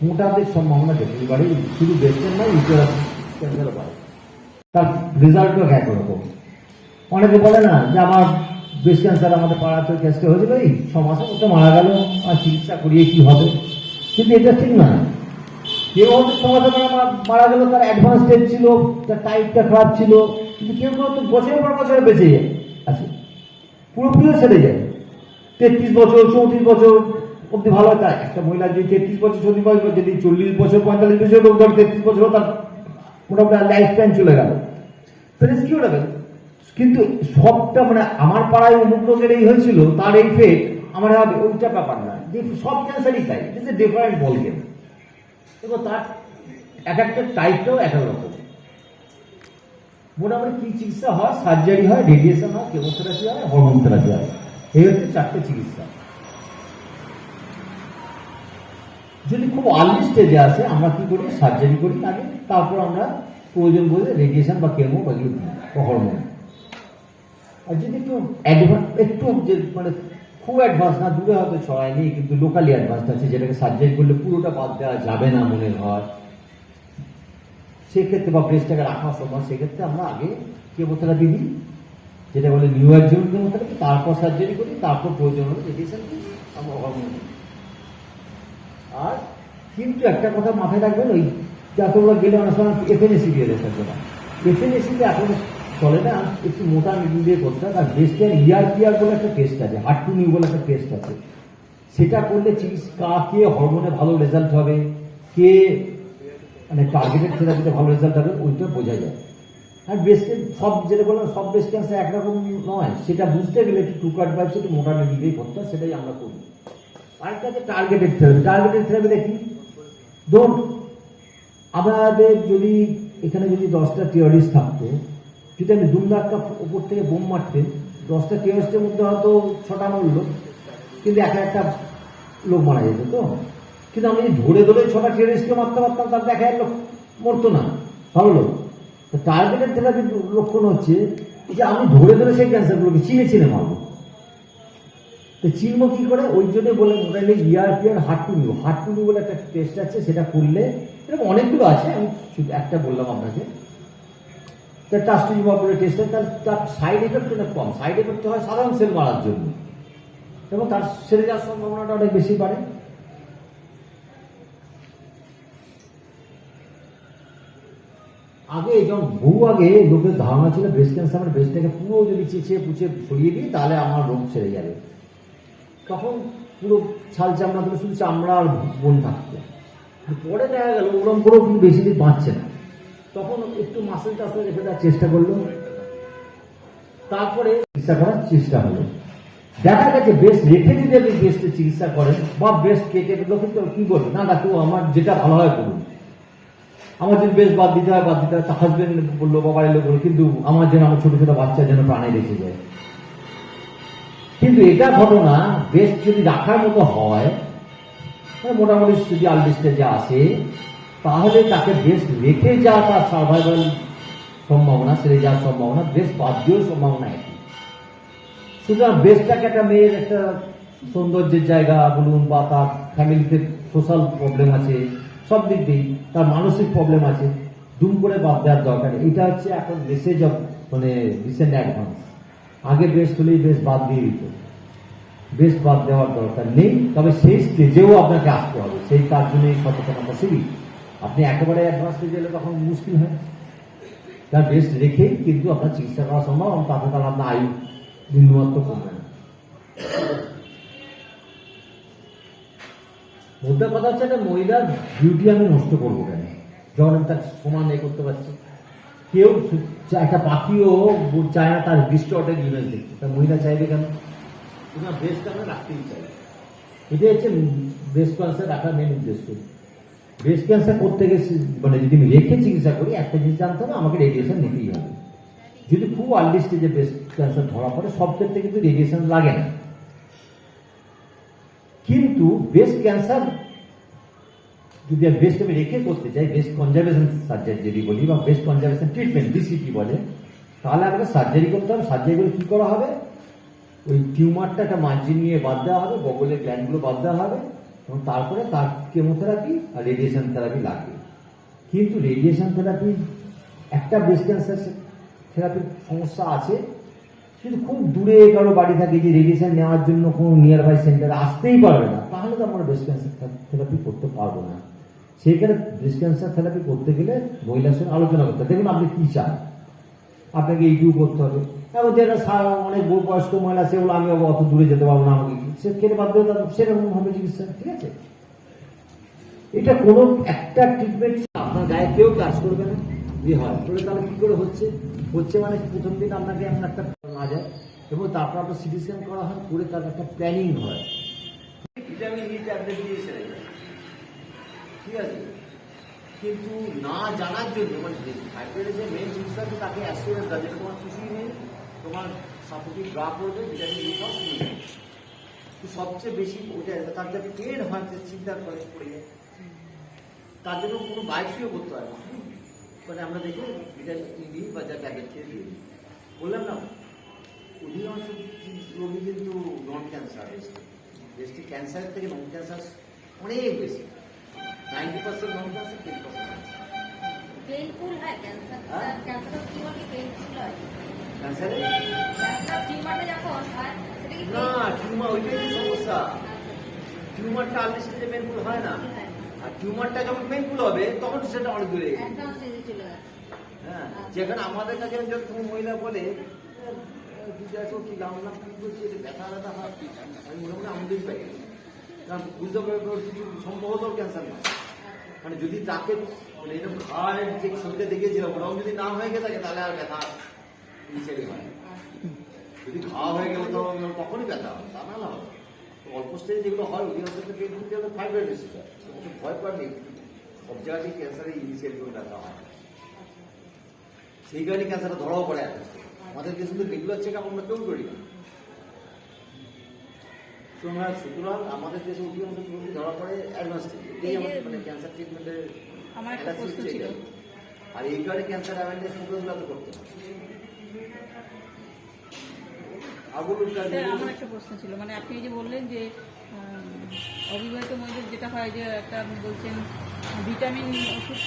মোটাদের সম্ভাবনা বেশি বাড়ে, শুধু ব্রেস্টের নয়, ইউটেরাস ক্যান্সারও বাড়ে। তার রেজাল্টও একরকম। অনেকে বলে না যে আমার ব্রেস্ট ক্যান্সার আমাদের পাড়াতে কেসটা হয়েছিল, এই 6 মাসের মধ্যে মারা গেল, আর চিকিৎসা করিয়ে কি হবে। কিন্তু এটা ঠিক নয়। কেউ হয়তো 6 মাসে মারা গেল, তার অ্যাডভান্স স্টেজ ছিল, তার টাইপটা খারাপ ছিল, কিন্তু কেউ তো বছরের পর বছরে বেঁচে যায় আছে, পুরোপুরিও সেরে যায়। 33 বছর 34 বছর অব্দি ভালো হয়। একটা মহিলা যদি 33 বছর 34 বছর, যদি 40 বছর 45 বছর, 33 বছর, তার মোটামুটি লাইফ টাইম চলে গেল, তাহলে কি হবে। কিন্তু সবটা মানে আমার পাড়ায় অমুক লোকের এই হয়েছিল, তার এই ফেট আমার হবে, ওইটা ব্যাপার না। সব ক্যান্সারই তাই, it is a different ball game. এবং তার এক একটা টাইপটাও এক এক রকম। মোটামুটি কি চিকিৎসা হয়, সার্জারি হয়, রেডিয়েশন হয়, কেমোথেরাপি হয়, হরমোন থেরাপি হয়, এই হচ্ছে 4টে চিকিৎসা। যদি খুব আর্লি স্টেজে আসে আমরা কি করি, সার্জারি করি আগে, তারপর আমরা প্রয়োজন বলে রেডিয়েশন বা কেমো বা হরমোন। আর যদি একটু যে মানে খুব অ্যাডভান্স না, দূরে হয়তো ছড়ায়নি কিন্তু লোকালি অ্যাডভান্স আছে, যেটাকে সার্জারি করলে পুরোটা বাদ দেওয়া যাবে না মনে হয়, সেক্ষেত্রে বা ব্রেস্টটাকে রাখার সময়, সেক্ষেত্রে আমরা আগে কেমোথেরাপি দিই, যেটা বলে নিউ অ্যাডজুভেন্ট কেমোথেরাপি, তারপর সার্জারি করি, তারপর প্রয়োজন হলে রেডিয়েশন দিই, আমরা হরমোন দিই। আর কিন্তু একটা কথা মাথায় রাখবেন, ওই যতগুলো গেলে অনেক সময় এফএনএসি দিয়ে থাকবে না, এফএনএসিতে এখন চলে না, একটু মোটা নিডল দিয়ে করতে হয়। আর ব্রেস্টের ইআরপিআর বলে একটা টেস্ট আছে, হার্ট টু নিউ বলে একটা টেস্ট আছে, সেটা করলে চিকিৎসা কে হরমোনে ভালো রেজাল্ট হবে, কে মানে টার্গেটেড থেরাপিতে ভালো রেজাল্ট হবে, ওইটা বোঝা যায়। আর ব্রেস্টের সব যেটা বললাম, সব ব্রেস্ট ক্যান্সার একরকম নয়, সেটা বুঝতে গেলে একটু 2 কাট বাইপস একটু মোটা নিডল দিয়ে করতে হয়, সেটাই আমরা করি। আরেকটা আছে টার্গেটেড থেরাপি। টার্গেটেড থেরাপি দেখি, ধরুন আমাদের যদি এখানে যদি 10টা টেররিস্ট থাকতো, যদি আমি 2 লাখ উপর থেকে বোম মারতে, 10টা টেররিস্টের মধ্যে হয়তো 6টা মরল, কিন্তু একটা লোক মারা যেত। তো কিন্তু আমি যদি ধরে ধরে 6টা টেরিস্টকে মারতে পারতাম, তার দেখা গেল মরতো না, ভালো লোক। তো টার্গেটেড থেরাপির লক্ষণ হচ্ছে যে আমি ধরে ধরে সেই ক্যান্সারগুলোকে চিনে চিনে মারবো। তো চিনবো কি করে? ওই জন্য বলে মোটামুটি ইআরপি আর হার্ট টু নিউ বলে একটা টেস্ট আছে, সেটা করলে এরকম অনেকগুলো আছে, আমি শুধু একটা বললাম আপনাকে। ট্রাস্ট বলে টেস্টে তার সাইড এফেক্ট অনেক কম, সাইড এফেক্ট হয় সাধারণ সেল মারার জন্য, এবং তার সেরে যাওয়ার সম্ভাবনাটা অনেক বেশি বাড়ে। আগে যখন বহু আগে লোকের ধারণা ছিল ব্রেস্ট ক্যান্সার মানে ব্রেস্টটাকে পুরো যদি চেঁচিয়ে পুছে ছড়িয়ে দিই তাহলে আমার রোগ ছেড়ে যাবে। তখন পুরো ছাল চামড়া থেকে শুধু চামড়া আর বোন থাকতো। পরে দেখা গেল ওরম করেও কিন্তু বেশি দিন বাঁচছে না। তখন একটু মাসেল টাসেল রেখে দেওয়ার চেষ্টা করলো, তারপরে চিকিৎসা করার চেষ্টা হলো। দেখা গেছে ব্রেস্ট রেখে যদি আপনি ব্রেস্টের চিকিৎসা করেন বা ব্রেস্ট কেটে দিল, কিন্তু কি বলবে না ডাক্তার আমার যেটা ভালো হয় করুন, আমার যদি বেশ বাদ দিতে হয় হাজবেন্ড বললো বা বাড়ির লোক বললো, কিন্তু আমার যেন আমার ছোট ছোট বাচ্চা যেন প্রাণে বেঁচে যায়। কিন্তু এটা ঘটনা বেস্ট যদি রাখার মতো হয়, মোটামুটি যদি আর্লি স্টেজে আসে, তাহলে তাকে বেস্ট রেখে যা তার সার্ভাইভাল সম্ভাবনা, সেরে যাওয়ার সম্ভাবনা, বেস্ট বাদ দিয়েও সম্ভাবনা একই। সুতরাং বেস্টটাকে একটা মেয়ের একটা সৌন্দর্যের জায়গা বলুন, বা তার ফ্যামিলিতে সোশ্যাল প্রবলেম আছে, সব দিক দিয়েই তার মানসিক প্রবলেম আছে, দুম করে বাদ দেওয়ার দরকার। এটা হচ্ছে এখন মেসেজ অফ মানে রিসেন্ট অ্যাডভান্স। আগে বেস্ট হলেই বেস্ট বাদ দিয়ে দিত, বেস্ট বাদ দেওয়ার দরকার নেই। তবে সেই স্টেজেও আপনাকে আসতে হবে, সেই তার জন্য সচেতনতা শুরু। আপনি একেবারে অ্যাডভান্স স্টেজে এলে তখন মুশকিল হয়। তার বেস্ট রেখেই কিন্তু আপনার চিকিৎসা করা সম্ভব, এবং তাতে তার আপনার আয়ু বিন্দুমাত্র কমবে না। মোদ্দা কথা হচ্ছে একটা মহিলার বিউটি আমি নষ্ট করবো কেন, যখন তার সমান এ করতে পারছি। কেউ একটা পাখিও চায় না তার ডিস্টর্টেড ইমেজ দেখতে, তার মহিলা চাইবে কেন? তোমার ব্রেস্ট আমরা রাখতেই চাই। এটাই হচ্ছে ব্রেস্ট ক্যান্সার রাখার মেন উদ্দেশ্য। ব্রেস্ট ক্যান্সার করতে গেছে মানে যদি আমি রেখে চিকিৎসা করি, একটা জিনিস জানতে হবে, আমাকে রেডিয়েশন নিতেই হবে। যদি খুব আর্লি স্টেজে ব্রেস্ট ক্যান্সার ধরা পড়ে, সব ক্ষেত্রে কিন্তু রেডিয়েশন লাগে না। কিন্তু ব্রেস্ট ক্যান্সার যদি ব্রেস্ট আমি রেখে করতে চাই, ব্রেস্ট কনজারভেশন সার্জারি যদি বলি, বা ব্রেস্ট কনজারভেশন ট্রিটমেন্ট বিসিটি বলে, তাহলে আমাকে সার্জারি করতে হবে। সার্জারি করে কি করা হবে? ওই টিউমারটা একটা মার্জিন নিয়ে বাদ দেওয়া হবে, বগলের গ্ল্যান্ডগুলো বাদ দেওয়া হবে, এবং তারপরে তার কেমোথেরাপি আর রেডিয়েশন থেরাপি লাগবে। কিন্তু রেডিয়েশন থেরাপি একটা ব্রেস্ট ক্যান্সার থেরাপির সমস্যা আছে, কিন্তু খুব দূরে কারো বাড়ি থাকে যে রেডিয়েশন নেওয়ার জন্য কোনো নিয়ার বাই সেন্টারে আসতেই পারবে না, তাহলে তো আমরা ব্রেস্ট ক্যান্সার থেরাপি করতে পারবো না। সেইখানে ব্রেস্ট ক্যান্সার থেরাপি করতে গেলে মহিলার সঙ্গে আলোচনা করতে হবে। দেখুন আপনি কি চান, আপনাকে এইটুকু করতে হবে। এবং যেটা অনেক বয়স্ক মহিলা, সেগুলো আমি অত দূরে যেতে পারবো না, আমাকে সে খেতে বাধ্য হতে হবে, সেরকম হবে চিকিৎসা। ঠিক আছে, এটা কোনো একটা ট্রিটমেন্ট আপনার গায়ে কেউ কাজ করবে না, যে হয় তাহলে তাহলে কি করে হচ্ছে মানে প্রথম দিন আপনাকে এমন একটা না যায়, এবং তারপর আপনার সিটি স্ক্যান করা হয়, করে তার একটা প্ল্যানিং হয়। ভিটামিন ই ট্যাবলেট দিয়ে সেরে যায়, ঠিক আছে। কিন্তু না জানার জন্য মানে থাইরয়েডের যে মেন চিকিৎসা, তাকে অ্যাসিওরেন্স দেয় যে তোমার কিছুই নেই, তোমার সাপোর্টিভ ড্রা করবে, ভিটামিন ই সব নিয়ে যাবে। সবচেয়ে বেশি ওটা তার যাতে পেন হয় চিন্তা করে পড়ে, তার জন্য কোনো বায়োপসিও করতে হয় না। মানে আমরা দেখি ভিটামিন ই বা যা ট্যাবলেট খেয়ে দিয়ে দিই, বললাম না অধিকাংশ রোগী কিন্তু নন ক্যান্সার, ব্রেস্ট ক্যান্সারের থেকে নন ক্যান্সার অনেক বেশি, 90% নন ক্যান্সার, 10% পেইনফুল হয় ক্যান্সার, ক্যান্সার টিউমার পেইনফুল হয় ক্যান্সারে ক্যান্সার টিউমারটা যখন হয় সেটা কি না, টিউমার ওইটাই তো সমস্যা। টিউমারটা আর্লি স্টেজে পেইনফুল হয় না, আর টিউমারটা যখন পেইনফুল হবে তখন সেটা অনেক দূরে। অ্যাডভান্স স্টেজে চলে যাচ্ছে। হ্যাঁ, যেখানে আমাদের কাছে যখন মহিলা বলে কি গামলা কি বলছে ব্যথা ব্যথা হয়, আমি মোটামুটি আমাদের পাই, কারণ বুঝতে পারবে কিছু সম্ভবত ক্যান্সার না। মানে যদি তাকে এরকম খাওয়ার যে ছবিটা দেখেছিলাম ওরকম যদি না হয়ে গেছে তাহলে আর ব্যথা ইনসেরি হয়। যদি খাওয়া হয়ে গেলে তখনই ব্যথা হয়, তা না হবে। অল্প স্টেজে যেগুলো হয় অধিকাংশ ফাইব্রয়েড এসেছে, ভয় পাওয়ার নেই। সব জায়গাতেই ক্যান্সারের ইনিশিয়াল করে ব্যথা হয়, সেই কারণে ক্যান্সারটা ধরাও পড়ে আমাদেরকে শুধু রেগুলার চেক আপ আমরা কেউ করি না। সুতরাং আমাদের দেশে অধিকাংশ রোগী ধরা পড়ে অ্যাডভান্স স্টেজ, এটাই আমাদের মানে ক্যান্সার ট্রিটমেন্টের আমার একটা প্রশ্ন ছিল। আর এই কারণে ক্যান্সার অ্যাওয়ারনেস প্রোগ্রামগুলো তো করতে হবে। স্যার আমার একটা প্রশ্ন ছিল, মানে আপনি এই যে বললেন যে অবিবাহিত মহিলাদের যেটা হয় যে একটা আপনি বলছেন ভিটামিন ওষুধ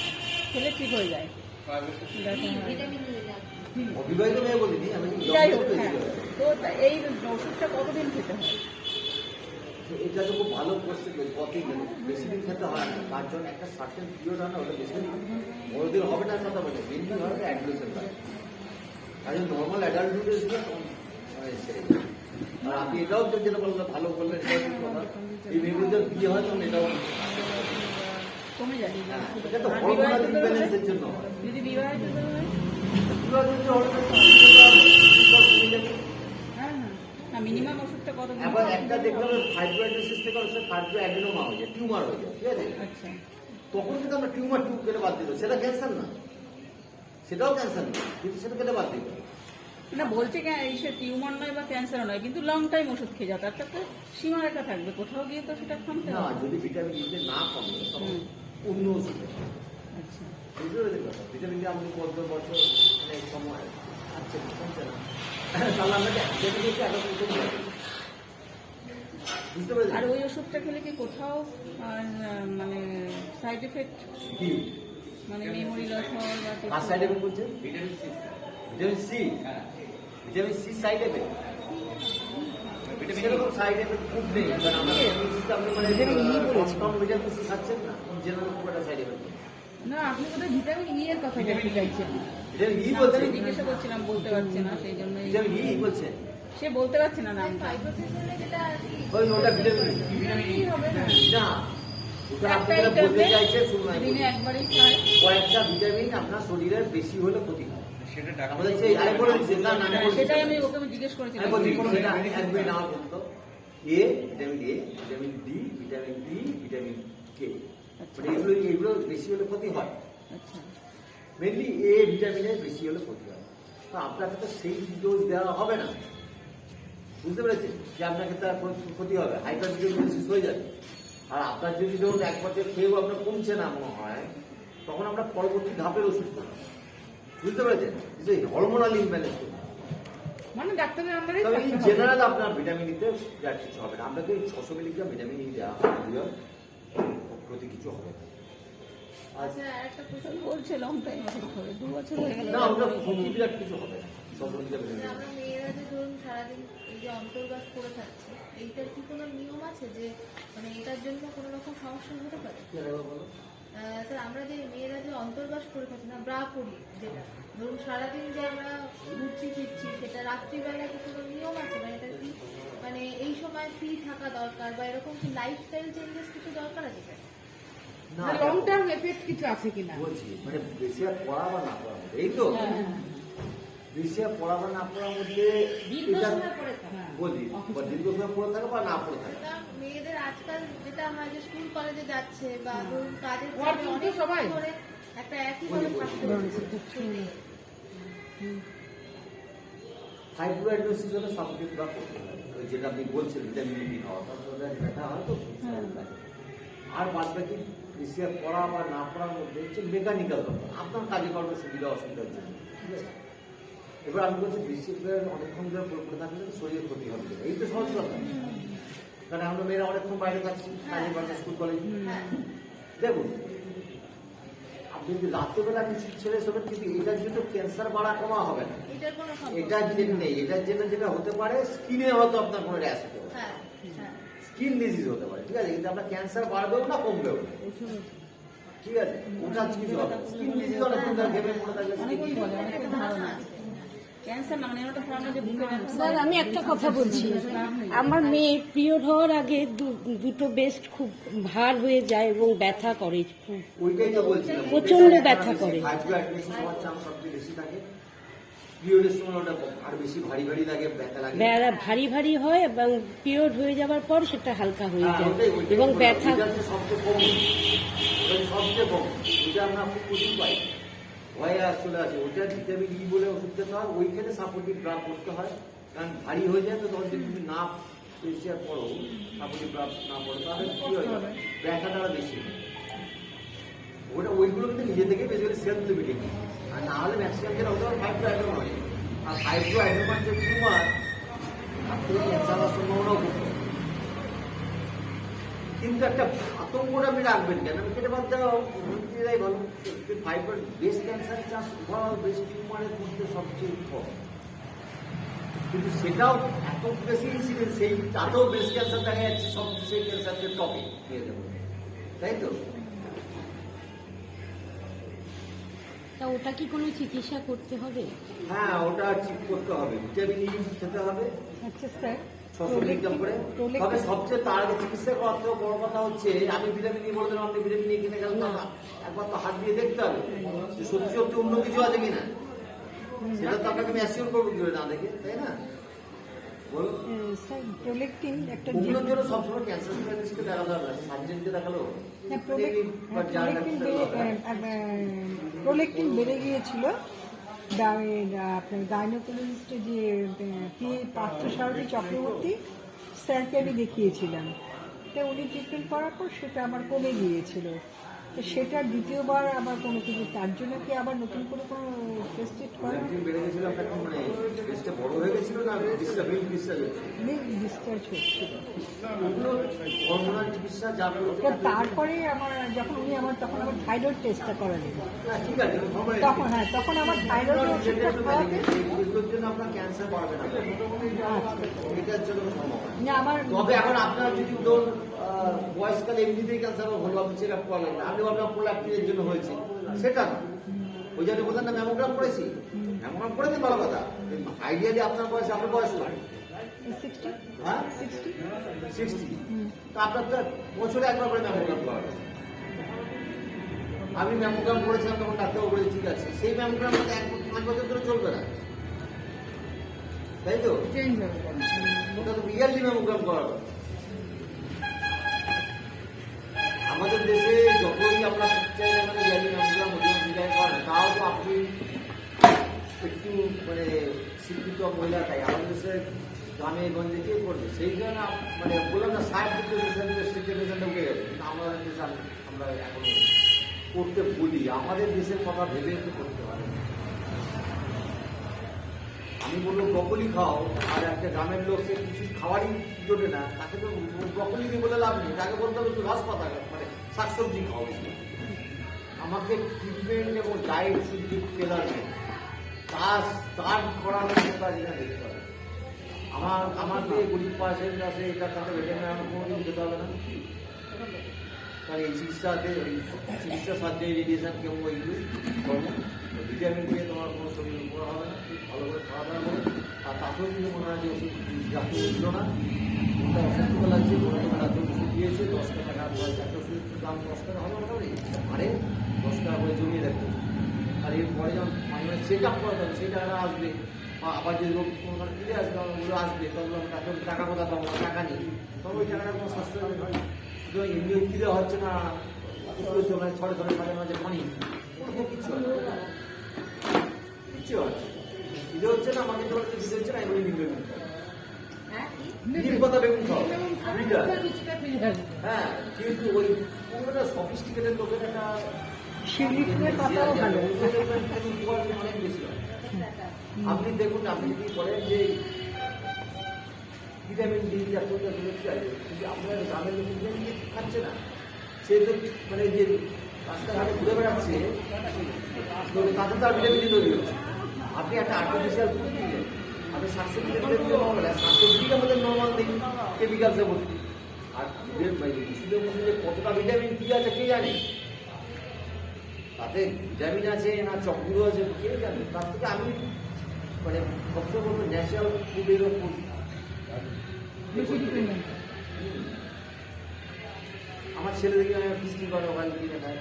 খেলে ঠিক হয়ে যায়, ভিটামিন নিয়ে যান। অবিবাহিত মেয়ে বলিনি আমি, যাই হোক, হ্যাঁ। তো এই ওষুধটা কতদিন খেতে হয়? এটা তো খুব ভালো কোশ্চেন, বেশি দিন খেতে হয় না, তার জন্য একটা সার্টেন পিরিয়ড হয় না, ওটা বেশি দিন বড়দিন হবে না কথা বলে, মেনলি হয় অ্যাডমিশন হয়, আর নর্মাল অ্যাডাল্টহুড আর আপনি এটাও যেটা বললেন ভালো বললেন, এই মেয়েগুলো বিয়ে হয় তখন এটাও কমে যায়। এটা তো আর হরমোনাল বিবাহিতদের ইমব্যালেন্সের জন্য হয়। যদি বিবাহিতদের হয়, হ্যাঁ হ্যাঁ, মিনিমাম ওষুধটা কতদিন? এবার একটা দেখলাম ফাইব্রোয়াইডোসিস থেকে হচ্ছে ফাইব্রোঅ্যাডিনোমা হয়ে যায়, টিউমার হয়ে যায়, ঠিক আছে? আচ্ছা, তখন কিন্তু আমরা টিউমার টিউব কেটে বাদ দিল, সেটা ক্যান্সার না, সেটাও ক্যান্সার না, কিন্তু সেটা কেটে বাদ দিল। না বলছে টিউমার নয় বা ক্যান্সার নয়, কিন্তু লং টাইম ওষুধ খেয়ে যাও, তার তো সীমারেখা থাকবে, কোথাও গিয়ে তো সেটা থামতে না, হবে। যদি ভিটামিন ইতে না কমে তখন হুম। অন্য ওষুধ খেতে হবে। আচ্ছা, বুঝতে পেরেছেন কথা? ভিটামিন ডি আমাদের কত বছর অনেক সময় আছে, কমছে না, তাহলে আমরা ভিটামিন ডি আগে ওষুধ খেতে হবে। বুঝতে আর পেরেছেন ওই ওষুধটা খেলে কি কোথাও মানে সাইড এফেক্ট, কি মানে মেমোরি লস হওয়ার বা কার সাইড এফেক্ট বলছেন? Vitamin C, vitamin C side effect, সেরকম সাইড এফেক্ট খুব নেই, কারণ আমরা আপনি মানে ভিটামিন সি খাচ্ছেন না, জেনারেল খুব একটা সাইড এফেক্ট নেই। না, আপনি বোধহয় ভিটামিন ই এর কথা বলতে চাইছেন। ভিটামিন ই বলছেন, আমি জিজ্ঞাসা করছিলাম, বলতে পারছে না, সেই জন্যই ভিটামিন ই বলছেন, সে বলতে পারছে না নামটা। ফাইব্রোসিস হলে যেটা আর কি ওই ওটা ভিটামিন ই হবে না, না, ওটা আপনি একটাই যেটা বলতে ট্যাবলেট চাইছেন শুনুন, আমি দিনে বলি। একবারই খায়। কয়েকটা ভিটামিন আপনার শরীরের বেশি হলে ক্ষতি হয়, আমাদের সেই আমি বলে দিচ্ছি, না না আমি বলে দিচ্ছি। সেটাই আমি ওকে জিজ্ঞেস আমি করেছিলাম। বলছি, সেটা এক মিনিট আমার বলতো, vitamin A, vitamin D, vitamin E, vitamin K, মানে এগুলো বেশি হলে ক্ষতি হয়, আচ্ছা, মেনলি এ ভিটামিনের বেশি হলে ক্ষতি হয়। তো আপনাকে তো সেই ডোজ দেওয়া হবে না, বুঝতে পেরেছেন, যে আপনাকে তার ক্ষতি হবে, হাইপার ভিটামিনোসিস হয়ে যাবে। আর আপনার যদি ধরুন এক বছর খেয়েও আপনার কমছে না মনে হয়, তখন আমরা পরবর্তী ধাপের ওষুধ খাবো, বুঝতে পেরেছেন, যে হরমোনাল ইমব্যালেন্স করবো। মানে ডাক্তারের আন্ডারে তবে ইন জেনারেল আপনার ভিটামিন ইতে আর কিছু হবে না, আপনাকে 600 মিলিগ্রাম ভিটামিন ই দেওয়া হবে, প্রতি কিছু হবে না। আচ্ছা আরেকটা প্রশ্ন, বলছে লং টাইম ওষুধ খাবে, 2 বছর হয়ে গেল। না, ওটা ক্ষতি বিরাট কিছু হবে না, 600 মিলিগ্রাম ভিটামিন আমরা মেয়েরা যে ধরুন সারাদিন এই যে অন্তর্বাস করে থাকছে, এইটার কি কোনো নিয়ম আছে যে মানে এটার জন্য কোনো রকম সমস্যা হতে পারে? বলো। স্যার আমরা যে মেয়েরা যে অন্তর্বাস করে থাকি না, ব্রা পরি যেটা, ধরুন সারাদিন যে আমরা ঘুরছি ফিরছি, সেটা রাত্রিবেলা কি কোনো নিয়ম আছে, মানে এটা কি মানে এই সময় ফ্রি থাকা দরকার বা এরকম কি লাইফস্টাইল চেঞ্জেস কিছু দরকার আছে স্যার? না, লং টার্ম এফেক্ট কিছু আছে কিনা? বলছি মানে বেশি আর পড়া বা না পড়ার মধ্যে, এই তো বেশি আর পড়া বা না পড়ার মধ্যে দীর্ঘ এটা সময় পড়ে থাকা, বলি, বা দীর্ঘ সময় পড়ে থাকে বা না পড়ে থাকে। কারণ মেয়েদের আজকাল যেটা হয় যে স্কুল কলেজে যাচ্ছে বা ধরুন কাজের Working তো অনেক সবাই। করে একটা একই ভাবে থাকতে হচ্ছে। ফাইব্রোঅ্যাডিনোসিস হলে সাপোর্টিভ ড্রাগ করতে হয়, ওই যেটা আপনি বলছেন ভিটামিন ডি খাওয়া, তারপরে ব্যথা হয় তো আর বাদ বাকি বেশি আর পড়া বা না পড়ার মধ্যে হচ্ছে মেকানিক্যাল ব্যাপার, আপনার কাজে কর্মের সুবিধা অসুবিধার জন্য, ঠিক আছে? এবার আমি বলছি বেশি অনেকক্ষণ ধরে পড়ে থাকলে তো শরীরের ক্ষতি হবে, এই তো সহজ কথা, কারণ আমরা মেয়েরা অনেকক্ষণ বাইরে থাকছি, কাজে বাড়ছে, স্কুল কলেজ, হ্যাঁ, দেখুন আপনি যদি রাত্রেবেলা কিছু ছেড়ে শোবেন, কিন্তু এটার জন্য ক্যান্সার বাড়া কমা হবে না, এটার কোনো সম্পর্ক এটার জন্য নেই, এটার জন্য যেটা হতে পারে স্কিনে হয়তো আপনার কোনো র্যাশ হতে পারে, হ্যাঁ হ্যাঁ স্কিন ডিজিজ হতে পারে, ঠিক আছে, কিন্তু আপনার ক্যান্সার বাড়বেও না কমবেও না, ঠিক আছে, ওটা কিছু হবে, স্কিন ডিজিজ অনেকক্ষণ ধরে ঘেমে পড়ে থাকলে অনেকেই বলে, অনেকের ধারণা আছে। ক্যান্সার না, মানে ওটা ধারণা যে বুকে স্যার আমি একটা কথা বলছি, আমার মেয়ে পিরিয়ড হওয়ার আগে দুটো বেস্ট খুব ভার হয়ে যায় এবং ব্যথা করে খুব। ওইটাই তো বলছিলাম, প্রচণ্ড ব্যথা করে। ফাইব্রোঅ্যাডিনোসিস হওয়ার চান্স সবচেয়ে বেশি থাকে, পিরিয়ডের সময় ওটা আর বেশি ভারী ভারী লাগে, ব্যথা লাগে, ভারী ভারী হয় এবং পিরিয়ড হয়ে যাওয়ার পর সেটা হালকা হয়ে যায় এবং ব্যথা। ওইটা হচ্ছে সবচেয়ে কম, ওইটা সবচেয়ে কম, ওইটা আমরা খুব প্রচুর পাই, ভয়ে আর চলে আসে, ওইটা ভিটামিন ই বলে ওষুধ খেতে হয়, ওইখানে সাপোর্টিভ ড্রাগ করতে হয়, কারণ ভারী হয়ে যায় তো তখন যদি না অ্যানেস্থেশিয়ার পরও আপনি প্রাপ্ত না পড়ে তাহলে কি হয় ব্যথাটা আরো বেশি হয়। ওইগুলো কিন্তু নিজে থেকে বেসিক্যালি সেলফ লিমিটিং, আর না হলে ম্যাক্সিমাম যেটা হতে পারে 5 to অ্যাডভান্স হয়, আর 5 to অ্যাডভান্স যে টিউমার আপনি ক্যান্সার হওয়ার সম্ভাবনাও করতে। কিন্তু একটা আতঙ্কটা আপনি রাখবেন কেন, আমি কেটে বাদ দেওয়া নিজেরাই বলো 5 ব্রেস্ট ক্যান্সার চাষ ওভারঅল ব্রেস্ট টিউমারের মধ্যে সবচেয়ে কম, কিন্তু সেটাও এত বেশি ইনসিডেন্স, সেই তাতেও ব্রেস্ট ক্যান্সার দেখা যাচ্ছে সব সেই ক্যান্সারকে টপে দিয়ে দেবো, তাই তো? তা ওটা কি কোনো চিকিৎসা করতে হবে? হ্যাঁ, ওটা ঠিক করতে হবে, ভিটামিন ই খেতে হবে আচ্ছা স্যার, 600 মিলিগ্রাম করে। তবে সবচেয়ে তার আগে চিকিৎসা করার থেকে বড় কথা হচ্ছে, আমি ভিটামিন ই বলতে আপনি ভিটামিন ই কিনে গেলেন না, একবার তো হাত দিয়ে দেখতে হবে যে সত্যি সত্যি অন্য কিছু আছে কিনা, সেটা তো আপনাকে আমি অ্যাসিওর করবো কি না দেখে, তাই না? বলুন। স্যার প্রোলেকটিন একটা ওগুলোর জন্য সবসময় ক্যান্সার স্পেশালিস্টকে দেখাতে হবে, সার্জনকে দেখালো প্রোলেকটিন বেড়ে গিয়েছিল। আপনার গাইনোকোলজিস্টে যে পার্থসারথী চক্রবর্তী স্যারকে আমি দেখিয়েছিলাম, তো উনি ট্রিটমেন্ট করার পর সেটা আমার কমে গিয়েছিল। তো সেটা দ্বিতীয়বার আবার কোনো কিছু, তার জন্য কি আবার নতুন করে কোনো টেস্ট করা? বেড়ে গেছিল আপনার মানে টেস্টটা বড় হয়ে গেছিল না ডিসচার্জ ডিসচার্জ হচ্ছিল। হরমোনাল চিকিৎসা যাবে। তারপরে আমার যখন উনি আমার তখন আমার থাইরয়েড টেস্টটা করালেন, ঠিক আছে, তখন হ্যাঁ তখন আমার থাইরয়েড ওষুধটা খাওয়াতে এগুলোর জন্য আপনার ক্যান্সার বাড়বে না, এটার জন্য সম্ভব না আমার। তবে এখন আপনার যদি ধরুন বয়সকালে এমনিতেই ক্যান্সার হলো, আপনি চেক আপ করলেন না, আপনি ভাবলেন প্রোল্যাক্টিনের জন্য হয়েছে, সেটা না। ওই জন্য বললেন না ম্যামোগ্রাম করেছি, ম্যামোগ্রাম করেছেন ভালো কথা, আইডিয়ালি আপনার বয়স, আপনার বয়স লাগে 60 হ্যাঁ 60, তা আপনার তো বছরে একবার করে ম্যামোগ্রাম করা। আমি ম্যামোগ্রাম করেছিলাম তখন ডাক্তারবাবু বলেছে ঠিক আছে, সেই ম্যামোগ্রাম 5 বছর ধরে চলবে না, তাই তো? ওটা তো রিয়ালি ম্যামোগ্রাম করা। আমাদের দেশে যতই আপনার চাইলে মানে রিয়ালি ম্যামোগ্রাম ডিজাইন করেন, তাও তো আপনি একটু মানে শিক্ষিত মহিলা, তাই আমাদের দেশে গ্রামে গঞ্জে কে করবে, সেই জন্য মানে বললাম না 60% উঠে গেছে, কিন্তু আমাদের দেশে আমরা এখন করতে বলি, আমাদের দেশের কথা ভেবে একটু করতে পারে। আমি বলবো ব্রকলি খাও, আর একটা গ্রামের লোক সে কিছু খাওয়ারই জোটে না, তাকে তো ব্রকলি দিয়ে বলে লাভ নেই, তাকে বলতে হবে একটু ঘাস পাতা মানে শাকসবজি খাও। আমাকে ট্রিটমেন্ট এবং ডায়েট শুধু ফেলার নেই, তার করার কাজ এটা দেখতে হবে। আমার যে গরিব পার্সেন্ট আছে, এটার সাথে ভেটেরিনারি আমার কোনোদিন যেতে হবে না, কারণ এই চিকিৎসা সার্জারি রেডিয়েশন কেমন ওইগুলো করবো, ভিটামিন দিয়ে তোমার কোনো শরীর উপর হবে না, ভালো করে খাওয়া দাওয়া করে। আর তাতেও কিন্তু মনে হয় যে ওষুধ যাতে উঠলো না, ওটা অসুস্থ লাগছে, কোনো রাতে ওষুধ দিয়েছে 10 টাকা, একটা ওষুধের দাম 10 টাকা হবে মোটামুটি, আরে 10 টাকা করে জমিয়ে রাখতে। আর এরপরে যখন মানে চেক আপ করা যাবে, সেই টাকাটা আসবে, আবার যদি রোগ কোনো ফিরে আসবে ওগুলো আসবে, তখন টাকা কোথা পাবো, টাকা নেই, তবে ওই টাকাটা কোনো সাশ্রয় হয়। সুতরাং এমনি কি দেওয়া হচ্ছে না, মানে ছড়ে মাঝে মাঝে পানি, কোনো কিচ্ছু হয় না, কিচ্ছু হচ্ছে দিতে হচ্ছে না, আমাকে তো দিতে হচ্ছে না, এগুলো নিবে নিম কথা বেগুন খাও, হ্যাঁ। কিন্তু ওই পুরোটা সফিস্টিকেটেড লোকের একটা শিলিগুড়ির পাতাও ভালো। অনেক বেশি হয়। আপনি দেখুন, আপনি যদি বলেন যে ভিটামিন ডি জাতীয় কিন্তু আপনার গ্রামের লোক ভিটামিন ডি খাচ্ছে না, সে তো মানে যে রাস্তাঘাটে ঘুরে বেড়াচ্ছে তাতে তার ভিটামিন ডি তৈরি হচ্ছে। আপনি একটা আর্টিফিশিয়াল ফুড দিলেন, আপনি শাকসবজিটা আমাদের নর্মাল দিন কেমিক্যালসে ভর্তি, আর ওষুধের মধ্যে যে কতটা ভিটামিন কি আছে কে জানে, তাতে ভিটামিন আছে না চকগুলো আছে কে জানে। তার থেকে আমি মানে সবসময় বলবো ন্যাচারাল ফুডের ওপর আমার ছেলে দেখে ফিস্টি করে ওখানে কিনে খায়,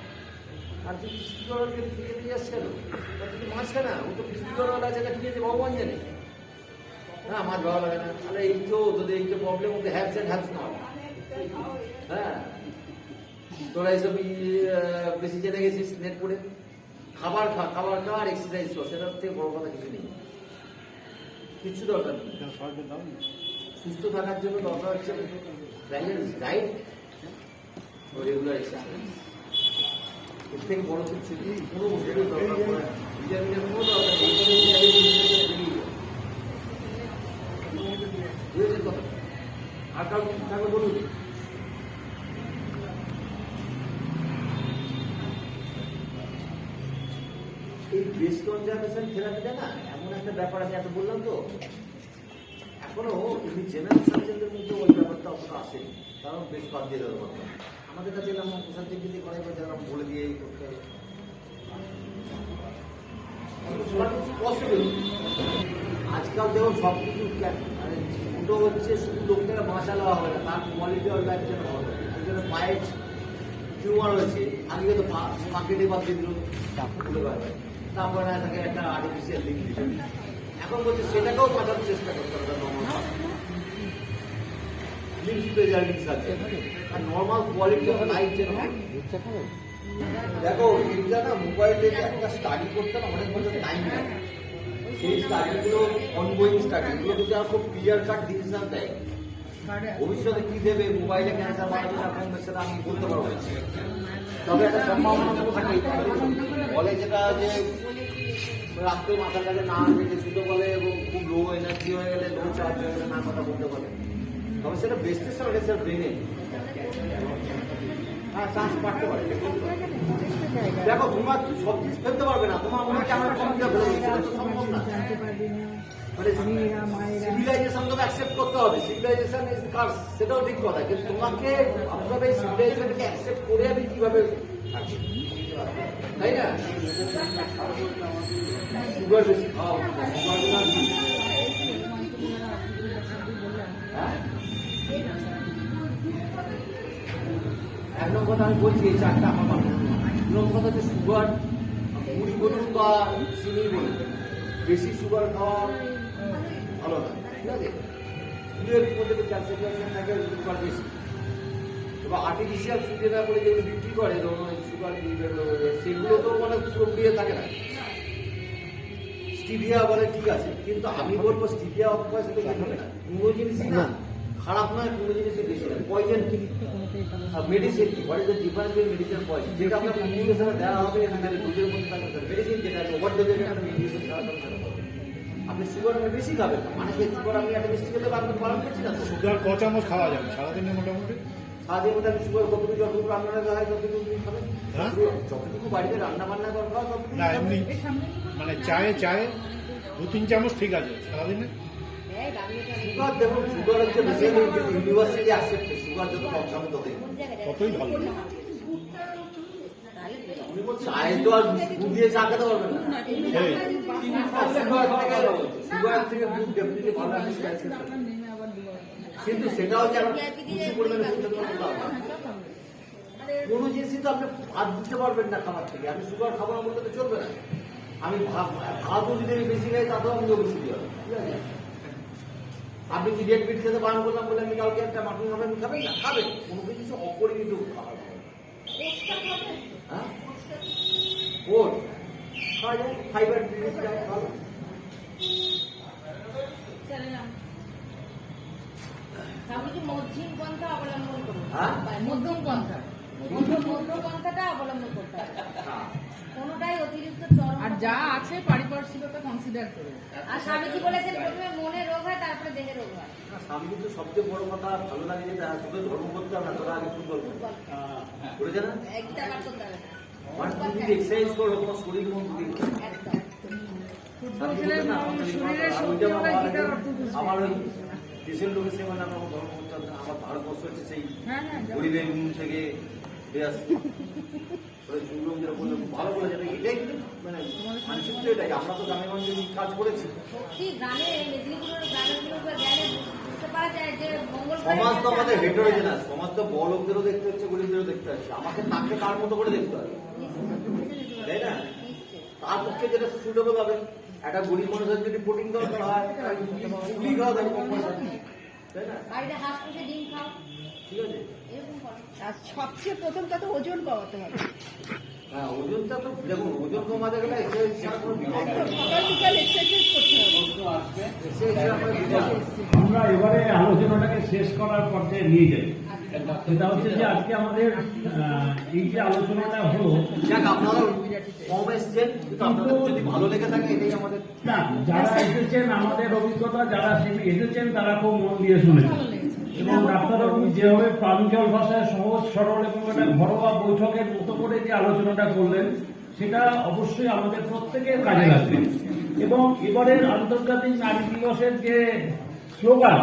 আর তুই ফিস্টি করার কিনে নিয়ে আসছে কেন, তুই মাছ খায় না, ও তো ফিস্টি করার যেটা কিনেছে ভগবান জানে, হ্যাঁ মাছ ভালো লাগে না, তাহলে এই তো তোদের এই তো প্রবলেম ওদের হ্যাপস অ্যান্ড হ্যাপস নট। হ্যাঁ, তোরা এইসব বেশি জেনে গেছিস নেট করে, খাবার খা আর এক্সারসাইজ কর, সেটার থেকে বড় কথা কিছু নেই, কিচ্ছু দরকার নেই। সুস্থ থাকার জন্য দরকার হচ্ছে ব্যালেন্স ডায়েট ও রেগুলার এক্সারসাইজ। এর থেকে বড় কিছু কোনো ওষুধের দরকার পড়ে না, ভিটামিনের কোনো দরকার নেই। বুঝেছেন কথা? আর কারণ থাকলে বলুন। এই ব্রেস্ট কনজারভেশন থেরাপিটা না এমন একটা ব্যাপার, আমি এত বললাম তো, এখনো তুমি জেনারেল সার্জনদের মধ্যে ওই ব্যাপারটা অতটা আসেনি, কারণ বেশ বাদ দিয়ে দেওয়ার কথা। আমাদের কাছে এলাম প্রশান্তি যদি করে বা যারা বলে দিয়ে এই করতে হবে পসিবল। আজকাল দেখুন সব কিছু মানে দুটো হচ্ছে, শুধু লোকটাকে বাঁচা দেওয়া হবে না, তার কোয়ালিটি অফ লাইফ যেন হবে। এই জন্য পায়ের টিউমার হয়েছে, আগে তো মার্কেটে বাদ দিয়ে দিল, খুলে পারবে, তারপরে না তাকে একটা আর্টিফিশিয়াল লিঙ্ক দিতে। এখন বলছে সেটাকেও বাঁচার চেষ্টা করতে হবে নর্মাল লিঙ্ক স্পেশালিটি সার্জন, আর নর্মাল কোয়ালিটি অফ লাইফ যেন হয়। দেখো এটা না মোবাইলে একটা স্টাডি করতে না অনেক বছর টাইম লাগে, সেই স্টাডিগুলো অনগোয়িং স্টাডি, এগুলো কিন্তু খুব ক্লিয়ার কাট ডিসিশন দেয়। ভবিষ্যতে কি দেবে, মোবাইলে ক্যান্সার বাড়বে না কমবে সেটা আমি বলতে পারবো না, তবে একটা সম্ভাবনা তো থাকেই। বলে যেটা যে রাত্রে মাথার কাছে না থেকে শুধু বলে এবং খুব লো এনার্জি হয়ে গেলে, লো চার্জ হয়ে গেলে না কথা বলতে পারে, তবে সেটা বেস্টের সঙ্গে সেটা ব্রেনে হ্যাঁ চান্স পাঠতে পারে। দেখো তোমার সব কিছু ফেলতে পারবে না, তোমার মনে হচ্ছে আমার কমপ্লিট হয়ে গেছে, সেটা তো সম্ভব না। মানে সিভিলাইজেশন তোকে অ্যাকসেপ্ট করতে হবে, সিভিলাইজেশন ইজ কার্স, সেটাও ঠিক কথা, কিন্তু তোমাকে আপনাদের এই সিভিলাইজেশনকে অ্যাকসেপ্ট করে আমি কিভাবে থাকি, তাই না? সুগার বেশি খাওয়া, সুগার হ্যাঁ এক নম্বর কথা আমি বলছি, এই চারটা আমার মাথা। দু নম্বর কথা হচ্ছে সুগার, মুড়ি বলুন বা চিনি বলুন, বেশি সুগার খাওয়া ভালো না, ঠিক আছে? দুধের মধ্যে তো ক্যালসিয়াম থাকে, সুগার বেশি। এবার আর্টিফিশিয়াল সুগার বলে যেগুলো বিক্রি করে সুগার, সেগুলো তো মানে প্রক্রিয়া থাকে না। স্টিভিয়া বলে ঠিক আছে, কিন্তু আমি বলবো স্টিভিয়া অপকার সেটা হবে না, কোনো জিনিস না খারাপ নয়, কোনো জিনিসই বেশি নয়। পয়জন কি মেডিসিন কি, what is the difference between medicine আর পয়জন, যেটা আপনার কমিউনিকেশনে দেওয়া হবে এখানে দুধের মধ্যে থাকবে মেডিসিন, যেটা ওভার ডোজের একটা মেডিসিন খাওয়া আপনি সুগার বেশি খাবেন না, মানে সেই সুগার আমি একটা বেশি খেতে পারবেন, পালন করছি না। সুগার ক চামচ খাওয়া যাবে সারাদিনে মোটামুটি? সারাদিনের মধ্যে আমি সুগার কতটুকু, যতটুকু রান্না দেওয়া হয় ততটুকু খাবেন, যতটুকু বাড়িতে রান্না বান্না দরকার ততটুকু না, এমনি মানে চায়ে 2-3 চামচ ঠিক আছে সারাদিনে? সুগার দেখুন, সুগার হচ্ছে বেসিক্যালি ইউনিভার্সালি অ্যাকসেপ্টেড, সুগার যত কম খাবে ততই ভালো। চায়ে তো আর দুধ দিয়ে চা খেতে পারবেন না, সুগার থেকে দুধ ডেফিনেটলি ভালো আছে, কিন্তু সেটা হচ্ছে এখন বেশি পরিমাণে কোনো জিনিসই তো আপনি ভাত দিতে পারবেন না খাবার থেকে। আমি সুগার খাবো না বলতে তো চলবে না, আমি ভাতও যদি আমি বেশি খাই তাতেও আমি বেশি দিয়ে হবে, ঠিক আছে? আপনি কি রেড মিট খেতে বারণ করলাম বলে আমি কালকে একটা মাটন খাবেন, খাবেন না, খাবেন, কোনো কিছু অপরিমিত খাবার হ্যাঁ ওর খাওয়া যায়, ফাইবার জিনিস ভালো। তাহলে কি মধ্যম পন্থা অবলম্বন করুন, হ্যাঁ মধ্যম পন্থা, মধ্যম পন্থাটা অবলম্বন করতে হবে, কোনোটাই অতিরিক্ত চরম। আর যা আছে পারিপার্শ্বিকতা কনসিডার করে। আর স্বামীজি বলেছেন প্রথমে মনে রোগ হয় তারপরে দেহে রোগ হয়। স্বামী কিন্তু সবচেয়ে বড় কথা ভালো লাগে যেটা, তোদের ধর্ম করতে হবে না, তোরা আগে ফুটবল করেছে না, গীতা পাঠ করতে হবে না, মানে তুমি যদি এক্সারসাইজ করো তোমার শরীর মন দুটি একদম। আমার ওই দেশের লোকের সঙ্গে আমরা ধর্ম করতে হবে না, আমার ভারতবর্ষ হচ্ছে সেই গরিবের মুখ থেকে ভালো বলেছে, এটাই কিন্তু মানে মানসিকতা এটাই। আমরা তো গ্রামে গঞ্জে কাজ করেছি, সত্যি গ্রামে মেদিনীপুরের গ্রামেগুলো গেলে বুঝতে পারা যায় যে মঙ্গল সমাজ তো আমাদের হেটারোজেনাস, সমাজ তো বড় লোকদেরও দেখতে হচ্ছে, গরিবদেরও দেখতে হচ্ছে, আমাকে তাকে তার মতো করে দেখতে হবে, তাই না? তার পক্ষে যেটা সুটেবল হবে, একটা গরিব মানুষের যদি প্রোটিন দরকার হয় পুলি খাওয়া যাবে কম পয়সা, তাই না? বাড়িতে হাঁস পুষে ডিম খাও, ঠিক আছে, এরকম করো। আর সবচেয়ে প্রথম কথা ওজন কমাতে হবে। হ্যাঁ, ওজনটা তো দেখুন, ওজন কমাতে গেলে এক্সারসাইজ ছাড়া কোনো বিকল্প নেই। সকাল বিকাল এক্সারসাইজ করতে হবে। এক্সারসাইজ ছাড়া কোনো বিকল্প নেই। আমরা এবারে আলোচনাটাকে শেষ করার পর্যায়ে নিয়ে যাই। সেটা হচ্ছে যে আজকে আমাদের এই যে আলোচনাটা হলো, যাক, আপনারা কম এসছেন, কিন্তু আপনাদের যদি ভালো লেগে থাকে এটাই আমাদের। না, যারা এসেছেন, আমাদের অভিজ্ঞতা যারা এসেছেন তারা খুব মন দিয়ে শুনেছেন এবং ডাক্তারবাবু যেভাবে প্রাঞ্জল ভাষায় সহজ সরল এবং একটা ঘরোয়া বৈঠকের মতো করে যে আলোচনাটা করলেন, সেটা অবশ্যই আমাদের প্রত্যেকের কাজে লাগবে। এবং এবারের আন্তর্জাতিক নারী দিবসের যে স্লোগান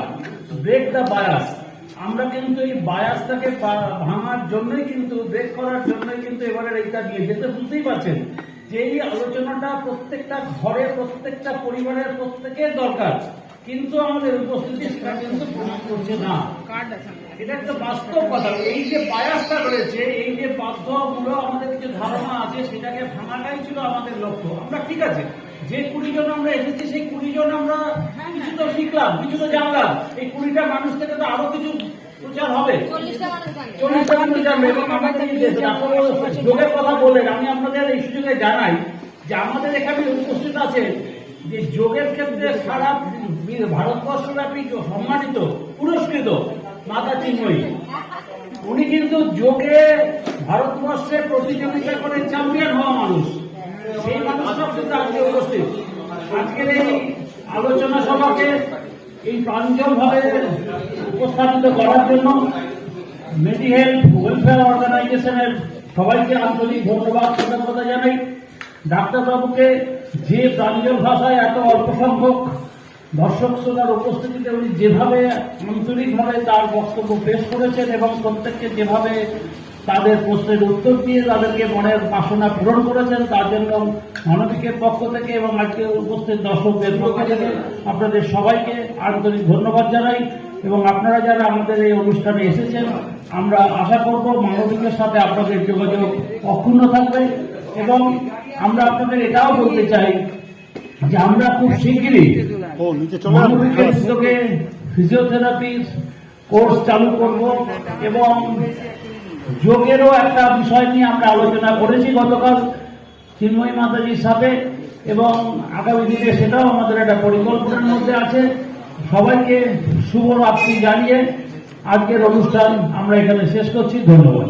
ব্রেক দ্য বায়াস, আমরা কিন্তু এই বায়াসটাকে ভাঙার জন্যই কিন্তু, ব্রেক করার জন্যই কিন্তু এবারের এইটা নিয়ে যেতে, বুঝতেই পারছেন যে এই আলোচনাটা প্রত্যেকটা ঘরে, প্রত্যেকটা পরিবারের প্রত্যেকের দরকার, কিন্তু আমাদের উপস্থিতি সেটা কিন্তু প্রমাণ করছে না। এটা একটা বাস্তব কথা। এই যে বায়াসটা রয়েছে, এই যে বাধ্যমূলক আমাদের যে ধারণা আছে, সেটাকে ভাঙাটাই ছিল আমাদের লক্ষ্য। আমরা ঠিক আছে, যে 20 জন আমরা এসেছি, সেই 20 জন আমরা কিছু তো শিখলাম, কিছু তো জানলাম। এই 20টা মানুষ থেকে তো আরো কিছু প্রচার হবে, 40টা মানুষ জানবে। এবং আমাদের এই যোগের কথা বললেন, আমি আপনাদের এই সুযোগে জানাই যে আমাদের এখানে উপস্থিত আছে যে যোগের ক্ষেত্রে সারা ভারতবর্ষব্যাপী সম্মানিত, পুরস্কৃত মাতা চিন্ময়ী। উনি কিন্তু যোগে ভারতবর্ষে প্রতিযোগিতা করে চ্যাম্পিয়ন হওয়া মানুষ। সেই মানুষটা কিন্তু আজকে উপস্থিত। আজকের এই আলোচনা সভাকে এই প্রাঞ্জল ভাবে উপস্থাপিত করার জন্য মেডি হেলথ ওয়েলফেয়ার অর্গানাইজেশনের সবাইকে আন্তরিক ধন্যবাদ, কৃতজ্ঞতা জানাই। ডাক্তারবাবুকে যে প্রাঞ্জল ভাষায় এত অল্প সংখ্যক দর্শক শ্রোতার উপস্থিতিতে উনি যেভাবে আন্তরিকভাবে তার বক্তব্য পেশ করেছেন এবং প্রত্যেককে যেভাবে তাদের প্রশ্নের উত্তর দিয়ে তাদেরকে মনের বাসনা পূরণ করেছেন, তার জন্য মানবিকের পক্ষ থেকে এবং আজকে উপস্থিত দর্শকদের পক্ষ থেকে আপনাদের সবাইকে আন্তরিক ধন্যবাদ জানাই। এবং আপনারা যারা আমাদের এই অনুষ্ঠানে এসেছেন, আমরা আশা করব মানবিকের সাথে আপনাদের যোগাযোগ অক্ষুণ্ণ থাকবে। এবং আমরা আপনাদের এটাও বলতে চাই যে আমরা খুব শিগগিরই মানবিকের উদ্যোগে ফিজিওথেরাপির কোর্স চালু করব এবং যোগেরও একটা বিষয় নিয়ে আমরা আলোচনা করেছি গতকাল চিন্ময়ী মাতাজির সাথে, এবং আগামী দিনে সেটাও আমাদের একটা পরিকল্পনার মধ্যে আছে। সবাইকে শুভরাত্রি জানিয়ে আজকের অনুষ্ঠান আমরা এখানে শেষ করছি। ধন্যবাদ।